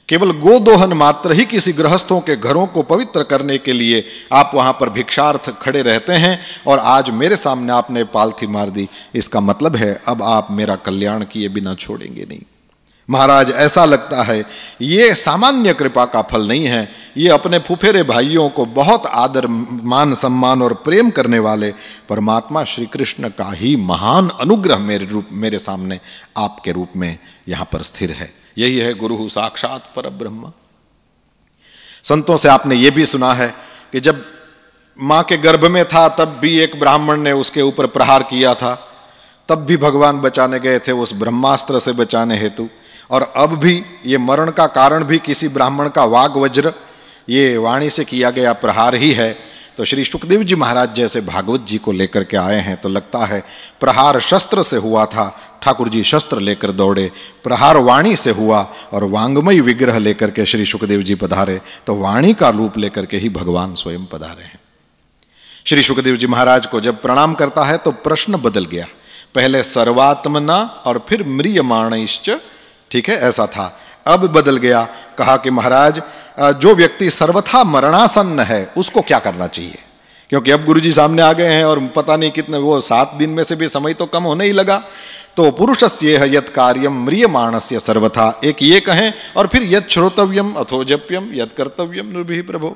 केवल गोदोहन मात्र ही किसी गृहस्थों के घरों को पवित्र करने के लिए आप वहां पर भिक्षार्थ खड़े रहते हैं, और आज मेरे सामने आपने पालथी मार दी। इसका मतलब है अब आप मेरा कल्याण किए बिना छोड़ेंगे नहीं। महाराज ऐसा लगता है ये सामान्य कृपा का फल नहीं है, ये अपने फुफेरे भाइयों को बहुत आदर मान सम्मान और प्रेम करने वाले परमात्मा श्री कृष्ण का ही महान अनुग्रह मेरे सामने आपके रूप में यहाँ पर स्थिर है। यही है गुरु साक्षात परब्रह्म। संतों से आपने ये भी सुना है कि जब माँ के गर्भ में था तब भी एक ब्राह्मण ने उसके ऊपर प्रहार किया था, तब भी भगवान बचाने गए थे उस ब्रह्मास्त्र से बचाने हेतु। और अब भी ये मरण का कारण भी किसी ब्राह्मण का वाग वज्र, ये वाणी से किया गया प्रहार ही है। तो श्री सुखदेव जी महाराज जैसे भागवत जी को लेकर के आए हैं तो लगता है प्रहार शस्त्र से हुआ था, ठाकुर जी शस्त्र लेकर दौड़े, प्रहार वाणी से हुआ और वांगमयी विग्रह लेकर के श्री सुखदेव जी पधारे, तो वाणी का रूप लेकर के ही भगवान स्वयं पधारे हैं। श्री सुखदेव जी महाराज को जब प्रणाम करता है तो प्रश्न बदल गया, पहले सर्वात्मना और फिर म्रियमाणश्च, ठीक है, ऐसा था। अब बदल गया, कहा कि महाराज जो व्यक्ति सर्वथा मरणासन्न है उसको क्या करना चाहिए, क्योंकि अब गुरुजी सामने आ गए हैं और पता नहीं कितने, वो 7 दिन में से भी समय तो कम होने ही लगा। तो पुरुषस्य यत् कार्यम म्रियमाणस्य सर्वथा, एक ये कहें और फिर यत् श्रोतव्यम अथो जप्यम यत् कर्तव्यम निर्भीः प्रभो,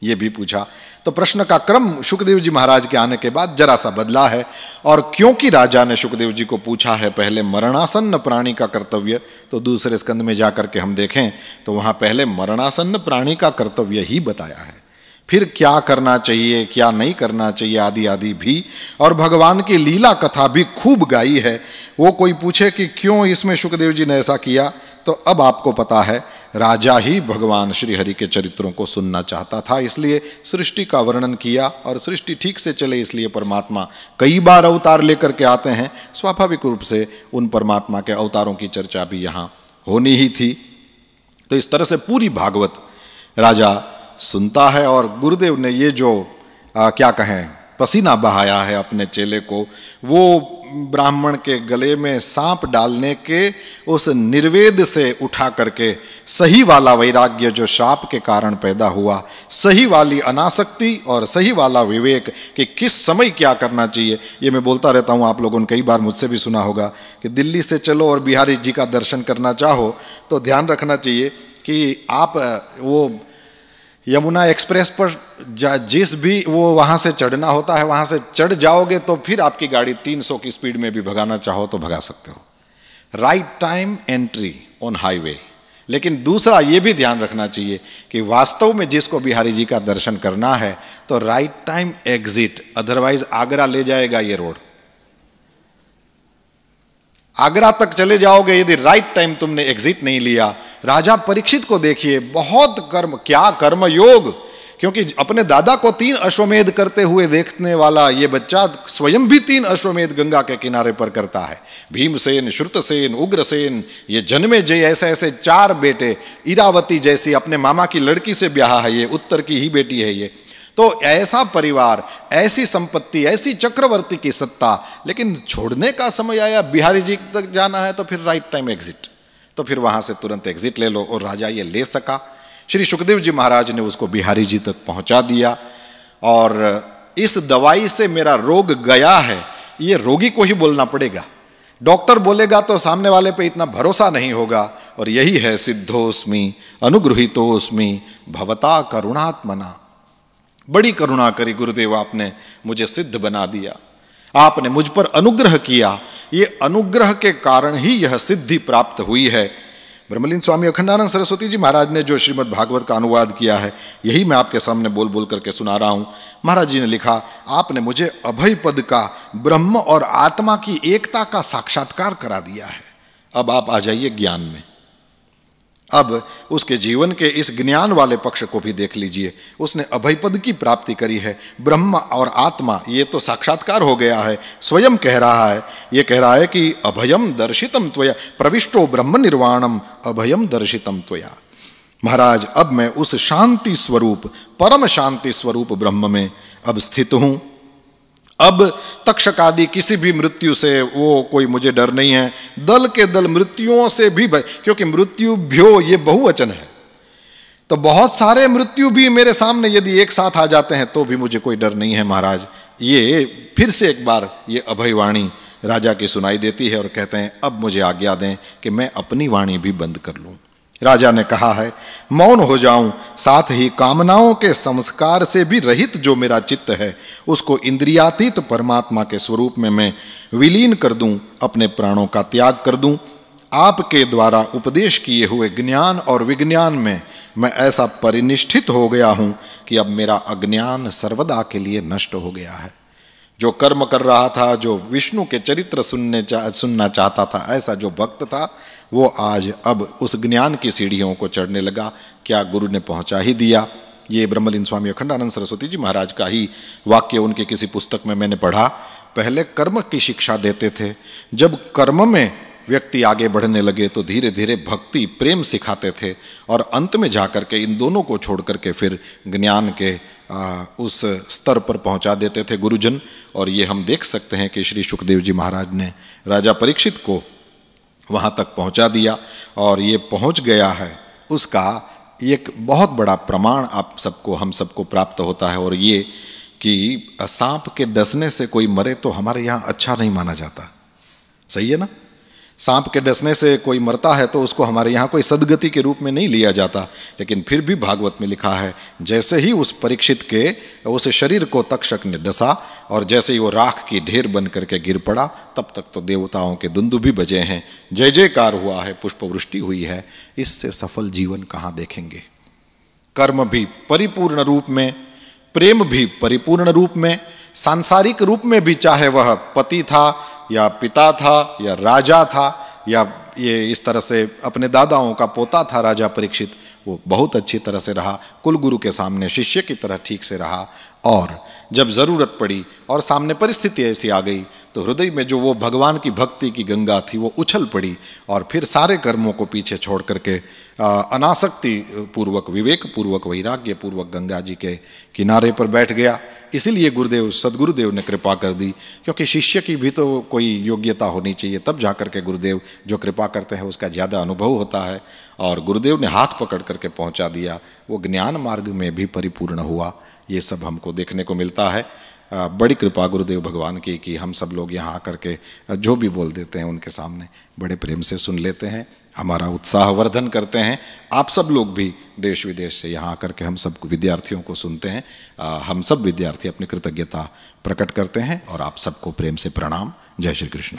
ये भी पूछा। तो प्रश्न का क्रम सुखदेव जी महाराज के आने के बाद जरा सा बदला है। और क्योंकि राजा ने सुखदेव जी को पूछा है पहले मरणासन्न प्राणी का कर्तव्य, तो दूसरे स्कंद में जाकर के हम देखें तो वहां पहले मरणासन्न प्राणी का कर्तव्य ही बताया है, फिर क्या करना चाहिए क्या नहीं करना चाहिए आदि आदि भी। और भगवान की लीला कथा भी खूब गाई है। वो कोई पूछे कि क्यों इसमें सुखदेव जी ने ऐसा किया, तो अब आपको पता है राजा ही भगवान श्री हरि के चरित्रों को सुनना चाहता था, इसलिए सृष्टि का वर्णन किया। और सृष्टि ठीक से चले इसलिए परमात्मा कई बार अवतार लेकर के आते हैं, स्वाभाविक रूप से उन परमात्मा के अवतारों की चर्चा भी यहाँ होनी ही थी। तो इस तरह से पूरी भागवत राजा सुनता है। और गुरुदेव ने ये जो क्या कहें पसीना बहाया है अपने चेले को, वो ब्राह्मण के गले में सांप डालने के उस निर्वेद से उठा करके सही वाला वैराग्य जो श्राप के कारण पैदा हुआ, सही वाली अनासक्ति और सही वाला विवेक कि किस समय क्या करना चाहिए। ये मैं बोलता रहता हूँ, आप लोगों ने कई बार मुझसे भी सुना होगा कि दिल्ली से चलो और बिहारी जी का दर्शन करना चाहो तो ध्यान रखना चाहिए कि आप वो यमुना एक्सप्रेस पर जिस भी वो वहाँ से चढ़ना होता है वहाँ से चढ़ जाओगे तो फिर आपकी गाड़ी 300 की स्पीड में भी भगाना चाहो तो भगा सकते हो। Right time entry on highway. लेकिन दूसरा ये भी ध्यान रखना चाहिए कि वास्तव में जिसको बिहारी जी का दर्शन करना है तो right time exit, otherwise Agra ले जाएगा ये रोड। आगरा तक चले जाओगे यदि राइट टाइम तुमने एग्जिट नहीं लिया। राजा परीक्षित को देखिए, बहुत कर्म, क्या कर्म योग, क्योंकि अपने दादा को 3 अश्वमेध करते हुए देखने वाला ये बच्चा स्वयं भी 3 अश्वमेध गंगा के किनारे पर करता है। भीमसेन, श्रुतसेन, उग्रसेन, ये जन्मे जय, ऐसे ऐसे 4 बेटे, इरावती जैसी अपने मामा की लड़की से ब्याह है, ये उत्तर की ही बेटी है ये। तो ऐसा परिवार, ऐसी संपत्ति, ऐसी चक्रवर्ती की सत्ता, लेकिन छोड़ने का समय आया, बिहारी जी तक जाना है तो फिर राइट टाइम एग्जिट, तो फिर वहां से तुरंत एग्जिट ले लो। और राजा ये ले सका। श्री सुखदेव जी महाराज ने उसको बिहारी जी तक पहुंचा दिया। और इस दवाई से मेरा रोग गया है, ये रोगी को ही बोलना पड़ेगा, डॉक्टर बोलेगा तो सामने वाले पे इतना भरोसा नहीं होगा। और यही है सिद्धोस्मि अनुगृहीतोस्मि भवता करुणात्मना। बड़ी करुणा करी गुरुदेव, आपने मुझे सिद्ध बना दिया, आपने मुझ पर अनुग्रह किया। ये अनुग्रह के कारण ही यह सिद्धि प्राप्त हुई है। ब्रह्मलीन स्वामी अखंडानंद सरस्वती जी महाराज ने जो श्रीमद् भागवत का अनुवाद किया है, यही मैं आपके सामने बोल बोल करके सुना रहा हूँ। महाराज जी ने लिखा, आपने मुझे अभय पद का, ब्रह्म और आत्मा की एकता का साक्षात्कार करा दिया है। अब आप आ जाइए ज्ञान में। अब उसके जीवन के इस ज्ञान वाले पक्ष को भी देख लीजिए। उसने अभय पद की प्राप्ति करी है। ब्रह्म और आत्मा ये तो साक्षात्कार हो गया है। स्वयं कह रहा है, ये कह रहा है कि अभयम दर्शितम त्वया प्रविष्टो ब्रह्म निर्वाणम अभयम दर्शितम त्वया। महाराज, अब मैं उस शांति स्वरूप, परम शांति स्वरूप ब्रह्म में अब स्थित हूं। अब तक्षक आदि किसी भी मृत्यु से वो कोई मुझे डर नहीं है। दल के दल मृत्युओं से भी भय, क्योंकि मृत्युभ्यो ये बहुवचन है, तो बहुत सारे मृत्यु भी मेरे सामने यदि एक साथ आ जाते हैं तो भी मुझे कोई डर नहीं है। महाराज, ये फिर से एक बार ये अभयवाणी राजा की सुनाई देती है और कहते हैं अब मुझे आज्ञा दें कि मैं अपनी वाणी भी बंद कर लूं। राजा ने कहा है मौन हो जाऊं, साथ ही कामनाओं के संस्कार से भी रहित जो मेरा चित्त है उसको इंद्रियातीत परमात्मा के स्वरूप में मैं विलीन कर दूं, अपने प्राणों का त्याग कर दूं। आपके द्वारा उपदेश किए हुए ज्ञान और विज्ञान में मैं ऐसा परिनिष्ठित हो गया हूं कि अब मेरा अज्ञान सर्वदा के लिए नष्ट हो गया है। जो कर्म कर रहा था, जो विष्णु के चरित्र सुनना चाहता था, ऐसा जो भक्त था, वो आज अब उस ज्ञान की सीढ़ियों को चढ़ने लगा। क्या गुरु ने पहुंचा ही दिया। ये ब्रह्मलीन स्वामी अखंडानंद सरस्वती जी महाराज का ही वाक्य उनके किसी पुस्तक में मैंने पढ़ा। पहले कर्म की शिक्षा देते थे, जब कर्म में व्यक्ति आगे बढ़ने लगे तो धीरे धीरे भक्ति प्रेम सिखाते थे और अंत में जाकर के इन दोनों को छोड़ करके फिर ज्ञान के उस स्तर पर पहुंचा देते थे गुरुजन। और ये हम देख सकते हैं कि श्री सुखदेव जी महाराज ने राजा परीक्षित को वहाँ तक पहुँचा दिया और ये पहुँच गया है, उसका एक बहुत बड़ा प्रमाण आप सबको, हम सबको प्राप्त होता है। और ये कि सांप के डसने से कोई मरे तो हमारे यहाँ अच्छा नहीं माना जाता, सही है ना। सांप के डसने से कोई मरता है तो उसको हमारे यहाँ कोई सद्गति के रूप में नहीं लिया जाता, लेकिन फिर भी भागवत में लिखा है जैसे ही उस परीक्षित के उस शरीर को तक्षक ने डसा और जैसे ही वो राख की ढेर बन करके गिर पड़ा, तब तक तो देवताओं के दुंदुभी बजे हैं, जय जयकार हुआ है, पुष्पवृष्टि हुई है। इससे सफल जीवन कहाँ देखेंगे। कर्म भी परिपूर्ण रूप में, प्रेम भी परिपूर्ण रूप में, सांसारिक रूप में भी, चाहे वह पति था या पिता था या राजा था या ये इस तरह से अपने दादाओं का पोता था राजा परीक्षित, वो बहुत अच्छी तरह से रहा, कुलगुरु के सामने शिष्य की तरह ठीक से रहा। और जब ज़रूरत पड़ी और सामने परिस्थिति ऐसी आ गई तो हृदय में जो वो भगवान की भक्ति की गंगा थी वो उछल पड़ी और फिर सारे कर्मों को पीछे छोड़ करके अनासक्ति पूर्वक, विवेक पूर्वक, वैराग्य पूर्वक गंगा जी के किनारे पर बैठ गया। इसीलिए गुरुदेव, सदगुरुदेव ने कृपा कर दी, क्योंकि शिष्य की भी तो कोई योग्यता होनी चाहिए, तब जाकर के गुरुदेव जो कृपा करते हैं उसका ज़्यादा अनुभव होता है। और गुरुदेव ने हाथ पकड़ करके पहुंचा दिया, वो ज्ञान मार्ग में भी परिपूर्ण हुआ। ये सब हमको देखने को मिलता है। बड़ी कृपा गुरुदेव भगवान की कि हम सब लोग यहाँ आकर के जो भी बोल देते हैं उनके सामने बड़े प्रेम से सुन लेते हैं, हमारा उत्साह वर्धन करते हैं। आप सब लोग भी देश विदेश से यहाँ आकर के हम सब विद्यार्थियों को सुनते हैं। हम सब विद्यार्थी अपनी कृतज्ञता प्रकट करते हैं और आप सबको प्रेम से प्रणाम। जय श्री कृष्ण।